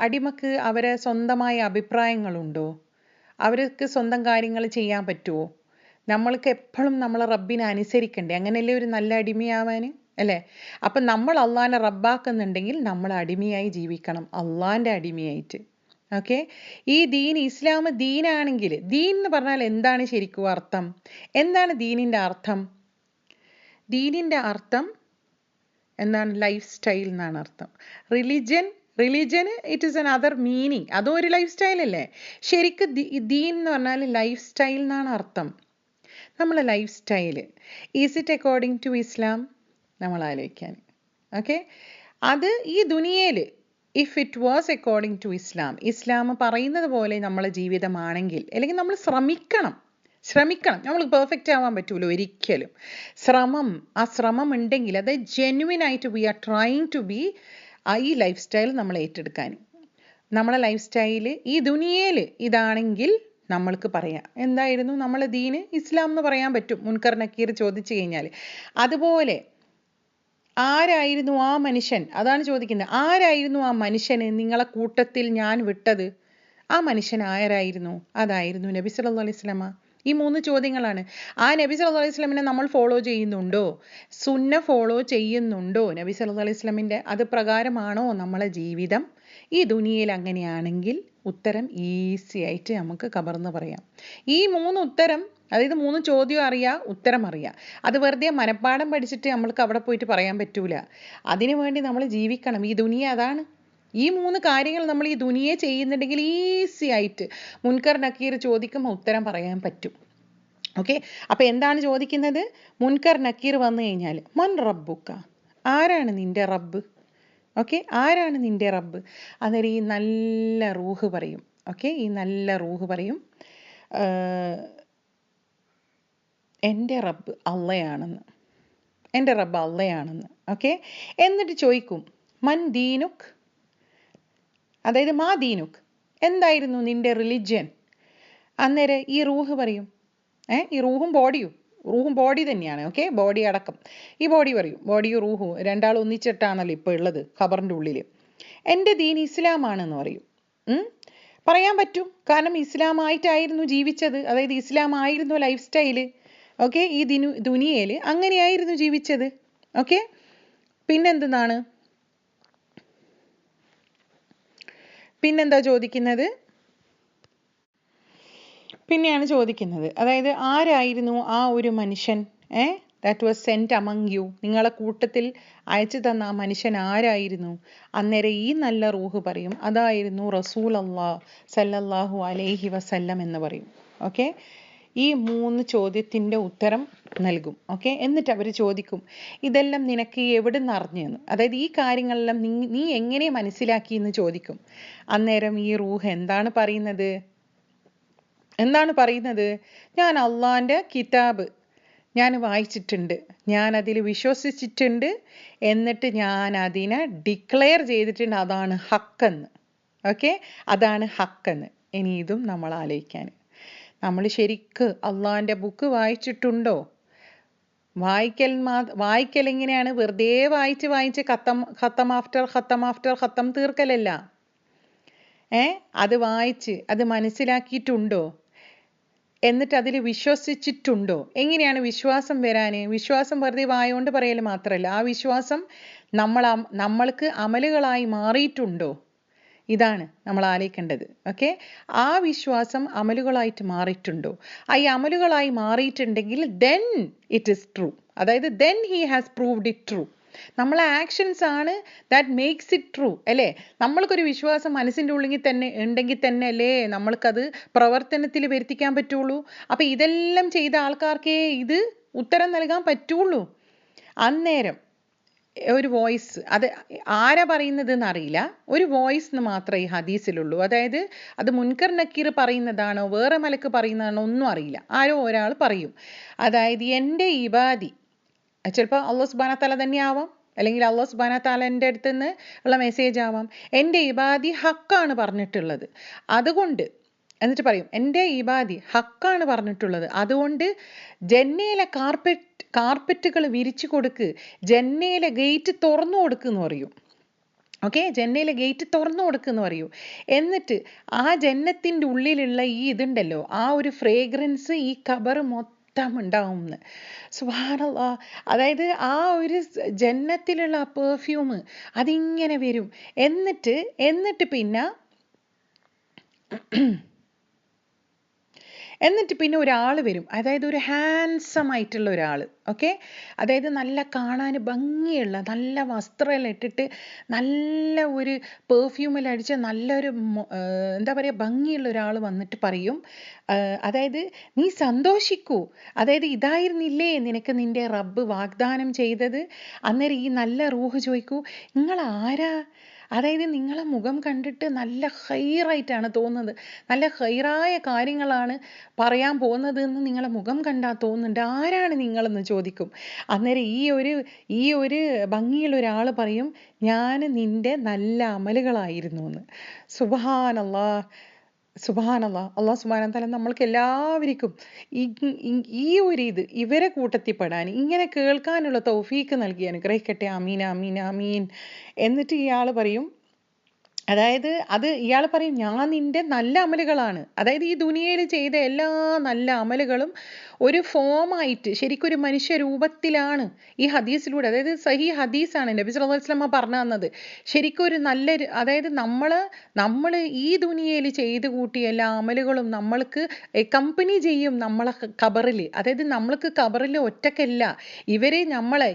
അടിമക്ക് അവരെ സ്വന്തമായ അഭിപ്രായങ്ങളുണ്ടോ? അവർക്ക് സ്വന്തം കാര്യങ്ങൾ ചെയ്യാൻ പറ്റുമോ? നമ്മൾക്ക് എപ്പോഴും നമ്മളെ റബ്ബിനെ അനുസരിക്കണ്ടേ? അങ്ങനെയല്ലേ ഒരു നല്ല അടിമയാവാൻ, അല്ലേ? അപ്പം നമ്മൾ അള്ളാഹിനെ റബ്ബാക്കുന്നുണ്ടെങ്കിൽ നമ്മൾ അടിമയായി ജീവിക്കണം, അള്ളാഹിൻ്റെ അടിമയായിട്ട്. ഓക്കെ, ഈ ഇസ്ലാം ദീനാണെങ്കിൽ, ദീൻ എന്ന് പറഞ്ഞാൽ എന്താണ് ശരിക്കും അർത്ഥം? എന്താണ് ദീനിൻ്റെ അർത്ഥം? ദീനിൻ്റെ അർത്ഥം എന്താണ്? ലൈഫ് സ്റ്റൈൽ എന്നാണ് അർത്ഥം. Religion it is another meaning. അതും ഒരു ലൈഫ് സ്റ്റൈൽ അല്ലേ? ശരിക്കും ദീൻ എന്ന് പറഞ്ഞാൽ ലൈഫ് സ്റ്റൈൽ എന്നാണ് അർത്ഥം. നമ്മളെ lifestyle is it according to Islam? നമ്മൾ ആലോചിക്കാൻ. ഓക്കെ, അത് ഈ ദുനിയയിൽ if it was according to Islam പറയുന്നത് പോലെ നമ്മളെ ജീവിതമാണെങ്കിൽ, അല്ലെങ്കിൽ നമ്മൾ ശ്രമിക്കണം. നമ്മൾ പെർഫെക്റ്റ് ആവാൻ പറ്റൂല ഒരിക്കലും. ആ ശ്രമം ഉണ്ടെങ്കിൽ, അത് ജെന്യുവിൻ ആയിട്ട് we are trying to be, ഈ ലൈഫ് സ്റ്റൈൽ നമ്മൾ ഏറ്റെടുക്കാൻ. നമ്മളെ ലൈഫ് സ്റ്റൈൽ ഈ ദുനിയയിൽ ഇതാണെങ്കിൽ നമ്മൾക്ക് പറയാം എന്തായിരുന്നു നമ്മളെ ദീന് ഇസ്ലാം എന്ന് പറയാൻ പറ്റും, മുൻകർ നക്കീർ ചോദിച്ചു കഴിഞ്ഞാൽ. അതുപോലെ ആരായിരുന്നു ആ മനുഷ്യൻ? അതാണ് ചോദിക്കുന്നത്. ആരായിരുന്നു ആ മനുഷ്യന് നിങ്ങളെ കൂട്ടത്തിൽ ഞാൻ വിട്ടത്? ആ മനുഷ്യൻ ആരായിരുന്നു? അതായിരുന്നു നബി സല്ലല്ലാഹു അലൈഹി വസല്ലമ. ഈ 3 ചോദ്യങ്ങളാണ്. ആ നബി സല്ലല്ലാഹു അലൈഹി വസല്ലമിനെ നമ്മൾ ഫോളോ ചെയ്യുന്നുണ്ടോ? സുന്ന ഫോളോ ചെയ്യുന്നുണ്ടോ? നബി സല്ലല്ലാഹു അലൈഹി വസല്ലമിൻ്റെ അത് പ്രകാരമാണോ നമ്മളെ ജീവിതം? ഈ ദുനിയയിൽ അങ്ങനെയാണെങ്കിൽ ഉത്തരം ഈസി ആയിട്ട് നമുക്ക് കബർന്ന് പറയാം. ഈ 3 ഉത്തരം, അതായത് 3 ചോദ്യം അറിയാം, ഉത്തരം അറിയാം. അത് വെറുതെ മനപ്പാഠം പഠിച്ചിട്ട് നമ്മൾക്ക് അവിടെ പോയിട്ട് പറയാൻ പറ്റൂല. അതിനു വേണ്ടി നമ്മൾ ജീവിക്കണം. ഈ ദുനിയ അതാണ്. ഈ 3 കാര്യങ്ങൾ നമ്മൾ ഈ ദുനിയെ ചെയ്യുന്നുണ്ടെങ്കിൽ ഈസി ആയിട്ട് മുൻകർ നക്കീർ ചോദിക്കുമ്പോൾ ഉത്തരം പറയാൻ പറ്റും. ഓക്കെ, അപ്പോൾ എന്താണ് ചോദിക്കുന്നത്? മുൻകർ നക്കീർ വന്നു കഴിഞ്ഞാൽ മൻ റബ്ബുക്ക, ആരാണ് നിന്റെ റബ്ബ്? ഓക്കെ, ആരാണ് നിന്റെ റബ്ബ്? അന്നേരം ഈ നല്ല റൂഹ് പറയും. ഓക്കെ, ഈ നല്ല റൂഹ് പറയും എൻ്റെ റബ്ബ് അള്ളയാണെന്ന്, എൻ്റെ റബ്ബ് അള്ളയാണെന്ന്. ഓക്കെ, എന്നിട്ട് ചോദിക്കും മൻ ദീനുക്, അതായത് മാ ദീനുക്, എന്തായിരുന്നു നിന്റെ റിലിജ്യൻ? അന്നേരം ഈ റൂഹ് പറയും, ഈ റൂഹും ബോഡി തന്നെയാണ്. ഓക്കെ, ബോഡി അടക്കം ഈ ബോഡി പറയും, ബോഡിയും റൂഹും രണ്ടാളും ഒന്നിച്ചിട്ടാണല്ലോ ഇപ്പോൾ ഉള്ളത് ഖബറിൻ്റെ ഉള്ളിൽ. എൻ്റെ ദീൻ ഇസ്ലാമാണെന്ന് പറയും. പറയാൻ പറ്റും, കാരണം ഇസ്ലാമായിട്ടായിരുന്നു ജീവിച്ചത്, അതായത് ഇസ്ലാമായിരുന്നു ലൈഫ് സ്റ്റൈല്. ഓക്കെ, ഈ ദുനിയയിൽ അങ്ങനെയായിരുന്നു ജീവിച്ചത്. ഓക്കെ, പിന്നെന്താ ചോദിക്കുന്നത്? പിന്നെയാണ് ചോദിക്കുന്നത്, അതായത് ആരായിരുന്നു ആ ഒരു മനുഷ്യൻ that was sent among you, നിങ്ങളെ കൂട്ടത്തിൽ അയച്ചു തന്ന ആ മനുഷ്യൻ ആരായിരുന്നു? അന്നേരം ഈ നല്ല റൂഹ് പറയും അതായിരുന്നു റസൂലുള്ളാഹി സല്ലല്ലാഹു അലൈഹി വസല്ലം എന്ന് പറയും. ഓക്കെ, ഈ 3 ചോദ്യത്തിൻ്റെ ഉത്തരം നൽകും. ഓക്കെ, എന്നിട്ട് അവർ ചോദിക്കും ഇതെല്ലാം നിനക്ക് എവിടെ നിന്ന് അറിഞ്ഞെന്ന്, അതായത് ഈ കാര്യങ്ങളെല്ലാം നീ എങ്ങനെ മനസ്സിലാക്കി എന്ന് ചോദിക്കും. അന്നേരം ഈ റൂഹ് എന്താണ് പറയുന്നത്? ഞാൻ അള്ളാന്റെ കിതാബ് ഞാൻ വായിച്ചിട്ടുണ്ട്, ഞാൻ അതിൽ വിശ്വസിച്ചിട്ടുണ്ട്, എന്നിട്ട് ഞാൻ അതിനെ ഡിക്ലെയർ ചെയ്തിട്ടുണ്ട്, അതാണ് ഹക്കെന്ന്. ഓക്കെ, അതാണ് ഹക്കെന്ന്. ഇനി ഇതും നമ്മൾ ആലോചിക്കാൻ, നമ്മൾ ശരിക്ക് അള്ളാന്റെ ബുക്ക് വായിച്ചിട്ടുണ്ടോ? വായിക്കൽ എങ്ങനെയാണ്? വെറുതെ വായിച്ച് ഖത്തം തീർക്കലല്ല. അത് വായിച്ച് അത് മനസ്സിലാക്കിയിട്ടുണ്ടോ? എന്നിട്ട് അതിൽ വിശ്വസിച്ചിട്ടുണ്ടോ? എങ്ങനെയാണ് വിശ്വാസം വരാന്? വിശ്വാസം വെറുതെ വായോണ്ട് പറയൽ മാത്രമല്ല, ആ വിശ്വാസം നമ്മൾക്ക് അമലുകളായി മാറിയിട്ടുണ്ടോ? ഇതാണ് നമ്മൾ ആലോചിക്കേണ്ടത്. ഓക്കെ, ആ വിശ്വാസം അമലുകളായിട്ട് മാറിയിട്ടുണ്ടോ? ഈ അമലുകളായി മാറിയിട്ടുണ്ടെങ്കിൽ then it is true, അതായത് then he has proved it true. നമ്മളെ ആക്ഷൻസ് ആണ് that makes it true, അല്ലേ? നമ്മൾക്കൊരു വിശ്വാസം മനസ്സിൻ്റെ ഉള്ളിൽ തന്നെ ഉണ്ടെങ്കിൽ തന്നെ അല്ലേ നമ്മൾക്കത് പ്രവർത്തനത്തിൽ വരുത്തിക്കാൻ പറ്റുള്ളൂ. അപ്പൊ ഇതെല്ലാം ചെയ്ത ആൾക്കാർക്കേ ഇത് ഉത്തരം നൽകാൻ പറ്റുള്ളൂ. അന്നേരം ഒരു വോയിസ്, അത് ആരാ പറയുന്നത് എന്നറിയില്ല, ഒരു വോയിസ് എന്ന് മാത്രമേ ഈ ഹദീസിലുള്ളൂ. അതായത് അത് മുൻകർ നക്കീർ പറയുന്നതാണോ വേറെ മലക്ക് പറയുന്നതാണോ ഒന്നും അറിയില്ല, ആരോ ഒരാൾ പറയും. അതായത് എൻ്റെ ഇബാദി, ചിലപ്പോൾ അല്ലാഹു സുബ്ഹാനഹു തആല തന്നെ ആവാം, അല്ലെങ്കിൽ അല്ലാഹു സുബ്ഹാനഹു തആലൻ്റെ അടുത്ത് നിന്ന് ഉള്ള മെസ്സേജ് ആവാം. എൻ്റെ ഇബാദി ഹക്കാണ് പറഞ്ഞിട്ടുള്ളത്, അതുകൊണ്ട് എന്നിട്ട് പറയും എൻ്റെ ഇബാദി ഹക്കാണ് പറഞ്ഞിട്ടുള്ളത്, അതുകൊണ്ട് ജന്നയിലെ കാർപ്പറ്റുകൾ വിരിച്ചു കൊടുക്ക്, ജന്നയിലെ ഗേറ്റ് തുറന്നു കൊടുക്കുന്ന് പറയും. ഓക്കെ, ജന്നയിലെ ഗേറ്റ് തുറന്നു കൊടുക്കുന്ന് പറയൂ. എന്നിട്ട് ആ ജന്നത്തിൻ്റെ ഉള്ളിലുള്ള ഈ ഇതുണ്ടല്ലോ, ആ ഒരു ഫ്രേഗ്രൻസ് ഈ ഖബർ മൊത്തം ഉണ്ടാവുമെന്ന്. സുബ്ഹാനല്ലാഹ്, അതായത് ആ ഒരു ജന്നത്തിലുള്ള ആ പെർഫ്യൂം അതിങ്ങനെ വരും. എന്നിട്ട് പിന്നെ ഒരാൾ വരും, അതായത് ഒരു ഹാൻസം ആയിട്ടുള്ള ഒരാൾ. ഓക്കെ, അതായത് നല്ല കാണാൻ ഭംഗിയുള്ള നല്ല വസ്ത്രമെല്ലാം ഇട്ടിട്ട് നല്ല ഒരു പെർഫ്യൂമെല്ലാം അടിച്ച നല്ലൊരു എന്താ പറയുക ഭംഗിയുള്ള ഒരാൾ വന്നിട്ട് പറയും, അതായത് നീ സന്തോഷിക്കൂ, അതായത് ഇതായിരുന്നില്ലേ നിനക്ക് നിന്റെ റബ്ബ് വാഗ്ദാനം ചെയ്തത്? അന്നേരം ഈ നല്ല റൂഹ് ചോദിക്കൂ, നിങ്ങൾ ആരാ? അതായത് നിങ്ങളെ മുഖം കണ്ടിട്ട് നല്ല ഹൈറായിട്ടാണ് തോന്നുന്നത്, നല്ല ഹൈറായ കാര്യങ്ങളാണ് പറയാൻ പോകുന്നത് എന്ന് നിങ്ങളെ മുഖം കണ്ടാൽ തോന്നുന്നുണ്ട്, ആരാണ് നിങ്ങളെന്ന് ചോദിക്കും. അന്നേരം ഈ ഒരു ഭംഗിയുള്ള ഒരാൾ പറയും, ഞാൻ നിന്റെ നല്ല അമലുകളായിരുന്നു എന്ന്. സുബ്ഹാനല്ലാഹ്, അല്ലാഹു സുബ്ഹാനഹു തആല നമ്മൾക്ക് എല്ലാവർക്കും ഈ ഒരു ഇവരെ കൂട്ടത്തിൽപ്പെടാൻ ഇങ്ങനെ കേൾക്കാനുള്ള തൗഫീക്ക് നൽകി അനുഗ്രഹിക്കട്ടെ. ആമീൻ ആമീൻ ആമീൻ. എന്നിട്ട് ഇയാൾ പറയും, അതായത് ഇയാൾ പറയും ഞാൻ നിന്റെ നല്ല അമലുകളാണ്, അതായത് ഈ ദുനിയയിൽ ചെയ്ത എല്ലാ നല്ല അമലുകളും ഒരു ഫോമായിട്ട് ശരിക്കൊരു മനുഷ്യ രൂപത്തിലാണ് ഈ ഹദീസിലൂടെ, അതായത് സഹീ ഹദീസാണ് നബി സല്ലല്ലാഹു അലൈഹി വസല്ലം പറഞ്ഞ തന്നത്. ശരിക്കും ഒരു നല്ലൊരു, അതായത് നമ്മൾ ഈ ദുനിയയിൽ ചെയ്ത് കൂട്ടിയ എല്ലാ അമലുകളും നമ്മൾക്ക് കമ്പനി ചെയ്യും നമ്മളെ ഖബറിൽ. അതായത് നമ്മൾക്ക് ഖബറിൽ ഒറ്റക്കല്ല, ഇവരെ നമ്മളെ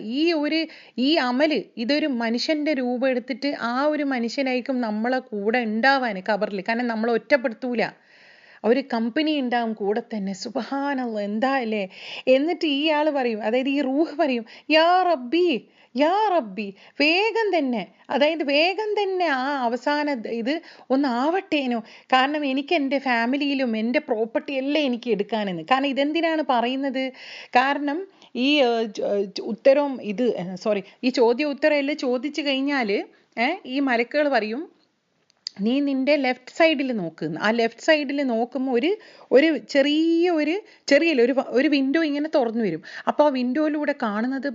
ഈ അമല് ഇതൊരു മനുഷ്യന്റെ രൂപം എടുത്തിട്ട് ആ ഒരു മനുഷ്യനായിരിക്കും നമ്മളെ കൂടെ ഉണ്ടാവാൻ ഖബറിൽ. കാരണം നമ്മളെ ഒറ്റപ്പെടുത്തൂല, ഒരു കമ്പനി ഉണ്ടാവും കൂടെ തന്നെ. സുബ്ഹാനല്ലാഹ്, എന്താ അല്ലേ? എന്നിട്ട് ഇയാൾ പറയും, അതായത് ഈ റൂഹ് പറയും, യാ റബ്ബി വേഗം തന്നെ ആ അവസാന ഇത് ഒന്ന് ആവട്ടേനോ, കാരണം എനിക്ക് എൻ്റെ ഫാമിലിയിലും എൻ്റെ പ്രോപ്പർട്ടി എല്ലാം എനിക്ക് എടുക്കാനെന്ന്. കാരണം ഇതെന്തിനാണ് പറയുന്നത്? കാരണം ഈ ഉത്തരവും ഈ ചോദ്യ ഉത്തരം എല്ലാം ചോദിച്ചു കഴിഞ്ഞാൽ ഈ മലക്കുകൾ പറയും, നീ നിന്റെ ലെഫ്റ്റ് സൈഡിൽ നോക്കുന്നു. ആ ലെഫ്റ്റ് സൈഡിൽ നോക്കുമ്പോൾ ഒരു ചെറിയ വിൻഡോ ഇങ്ങനെ തുറന്നു വരും. അപ്പോൾ ആ വിൻഡോയിലൂടെ കാണുന്നത്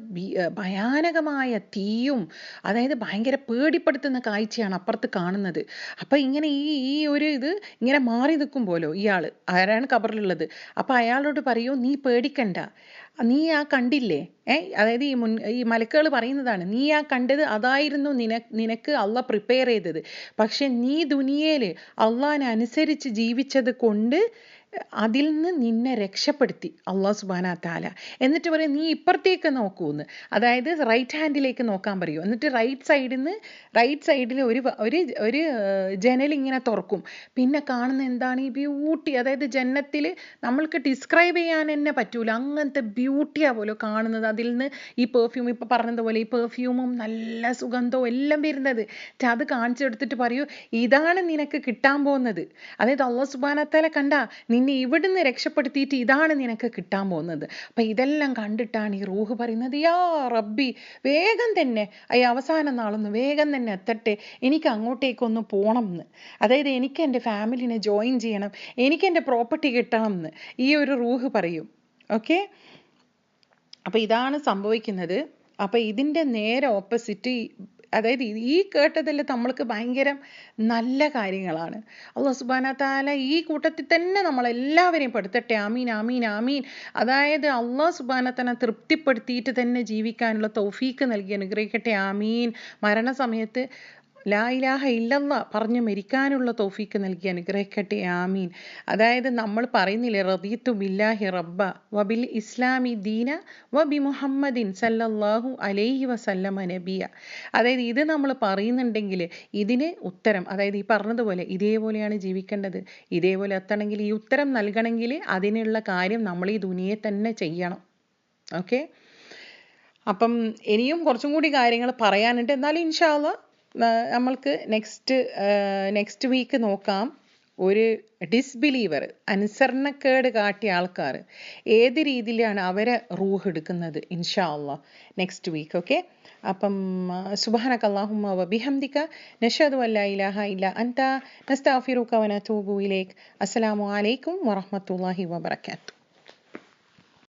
ഭയാനകമായ തീയും, അതായത് ഭയങ്കര പേടിപ്പെടുത്തുന്ന കാഴ്ചയാണ് അപ്പുറത്ത് കാണുന്നത്. അപ്പം ഇങ്ങനെ ഈ ഒരു ഇങ്ങനെ മാറി നിൽക്കും പോലോ ഇയാൾ, ആരാണ് ഖബറിലുള്ളത്. അപ്പം അയാളോട് പറയൂ, നീ പേടിക്കണ്ട, നീ ആ കണ്ടില്ലേ, അതായത് ഈ മലക്കുകൾ പറയുന്നതാണ്, നീ ആ കണ്ടത് അതായിരുന്നു നിനക്ക് അള്ള പ്രിപ്പയർ ചെയ്തത്. പക്ഷെ നീ ദുനിയയില് അള്ളാഹിനെ അനുസരിച്ച് ജീവിച്ചത് കൊണ്ട് അതിൽ നിന്ന് നിന്നെ രക്ഷപ്പെടുത്തി അള്ളാഹു സുബ്ഹാനഹു വ തആല. എന്നിട്ട് പറയും നീ ഇപ്പുറത്തേക്ക് നോക്കൂന്ന്, അതായത് റൈറ്റ് ഹാൻഡിലേക്ക് നോക്കാൻ പറയും. എന്നിട്ട് റൈറ്റ് സൈഡിൽ ഒരു ജനൽ ഇങ്ങനെ തുറക്കും. പിന്നെ കാണുന്ന എന്താണ് ഈ ബ്യൂട്ടി, അതായത് ജന്നത്തിൽ നമ്മൾക്ക് ഡിസ്ക്രൈബ് ചെയ്യാൻ തന്നെ പറ്റൂല, അങ്ങനത്തെ ബ്യൂട്ടിയാ പോലെ കാണുന്നത്. അതിൽ നിന്ന് ഈ പെർഫ്യൂം, ഇപ്പൊ പറഞ്ഞതുപോലെ ഈ പെർഫ്യൂമും നല്ല സുഗന്ധവും എല്ലാം വരുന്നത്. അത് കാണിച്ചെടുത്തിട്ട് പറയൂ ഇതാണ് നിനക്ക് കിട്ടാൻ പോകുന്നത്. അതായത് അള്ളാഹു സുബ്ഹാനഹു വ തആല കണ്ട നിന്നെ ഇവിടുന്ന് രക്ഷപ്പെടുത്തിയിട്ട് ഇതാണ് നിനക്ക് കിട്ടാൻ പോകുന്നത്. അപ്പൊ ഇതെല്ലാം കണ്ടിട്ടാണ് ഈ റൂഹ് പറയുന്നത്, യാ റബ്ബി വേഗം തന്നെ ഈ അവസാന നാളൊന്ന് വേഗം തന്നെ എത്തട്ടെ, എനിക്ക് അങ്ങോട്ടേക്കൊന്ന് പോകണം എന്ന്. അതായത് എനിക്ക് എൻ്റെ ഫാമിലിനെ ജോയിൻ ചെയ്യണം, എനിക്ക് എൻ്റെ പ്രോപ്പർട്ടി കിട്ടണം എന്ന് ഈ ഒരു റൂഹ് പറയും. ഓക്കെ, അപ്പൊ ഇതാണ് സംഭവിക്കുന്നത്. അപ്പൊ ഇതിന്റെ നേരെ ഓപ്പോസിറ്റ്, അതായത് ഈ കേട്ടതെല്ലാം നമ്മൾക്ക് ഭയങ്കര നല്ല കാര്യങ്ങളാണ്. അല്ലാഹു സുബ്ഹാനഹു വ തആല ഈ കൂട്ടത്തിൽ തന്നെ നമ്മളെല്ലാവരെയും പെടുത്തട്ടെ. ആമീൻ ആമീൻ ആമീൻ. അതായത് അല്ലാഹു സുബ്ഹാനഹു വ തആല തൃപ്തിപ്പെടുത്തിയിട്ട് തന്നെ ജീവിക്കാനുള്ള തൗഫീക്ക് നൽകി അനുഗ്രഹിക്കട്ടെ. ആമീൻ. മരണസമയത്ത് ലാ ഇലാഹ ഇല്ലല്ലാ പറഞ്ഞ് മരിക്കാനുള്ള തൗഫീക്ക് നൽകി അനുഗ്രഹിക്കട്ടെ. ആമീൻ. അതായത് നമ്മൾ പറയുന്നില്ലേ, റദീതു ബില്ലാഹി റബ്ബ വബിൽ ഇസ്ലാമി ദീന വബി മുഹമ്മദിൻ സല്ലല്ലാഹു അലൈഹി വസല്ലമ നബിയ. അതായത് ഇത് നമ്മൾ പറയുന്നുണ്ടെങ്കിൽ ഇതിന് ഉത്തരം, അതായത് ഈ പറഞ്ഞതുപോലെ ഇതേപോലെയാണ് ജീവിക്കേണ്ടത്, ഇതേപോലെ എത്തണമെങ്കിൽ, ഈ ഉത്തരം നൽകണമെങ്കിൽ അതിനുള്ള കാര്യം നമ്മൾ ഈ ദുനിയയിൽ തന്നെ ചെയ്യണം. ഓക്കെ, അപ്പം ഇനിയും കുറച്ചും കൂടി കാര്യങ്ങൾ പറയാനുണ്ട്. എന്നാലും ഇൻഷാ അല്ലാഹ് നമ്മൾക്ക് നെക്സ്റ്റ് വീക്ക് നോക്കാം. ഒരു ഡിസ്ബിലീവർ, അനുസരണക്കേട് കാട്ടിയ ആൾക്കാർ ഏത് രീതിയിലാണ് അവരെ റൂഹ് എടുക്കുന്നത്, ഇൻഷാ അല്ലാഹ് നെക്സ്റ്റ് വീക്ക്. ഓക്കെ, അപ്പം സുബ്ഹാനക അല്ലാഹുമ്മ വബിഹംദിക നശ്ഹദു അല്ലാ ഇലാഹ ഇല്ല അൻത നസ്തഗ്ഫിറുക വനതൂബു ഇലൈക്. അസ്സലാമു അലൈക്കും വറഹ്മത്തുള്ളാഹി വബറകാതുഹു.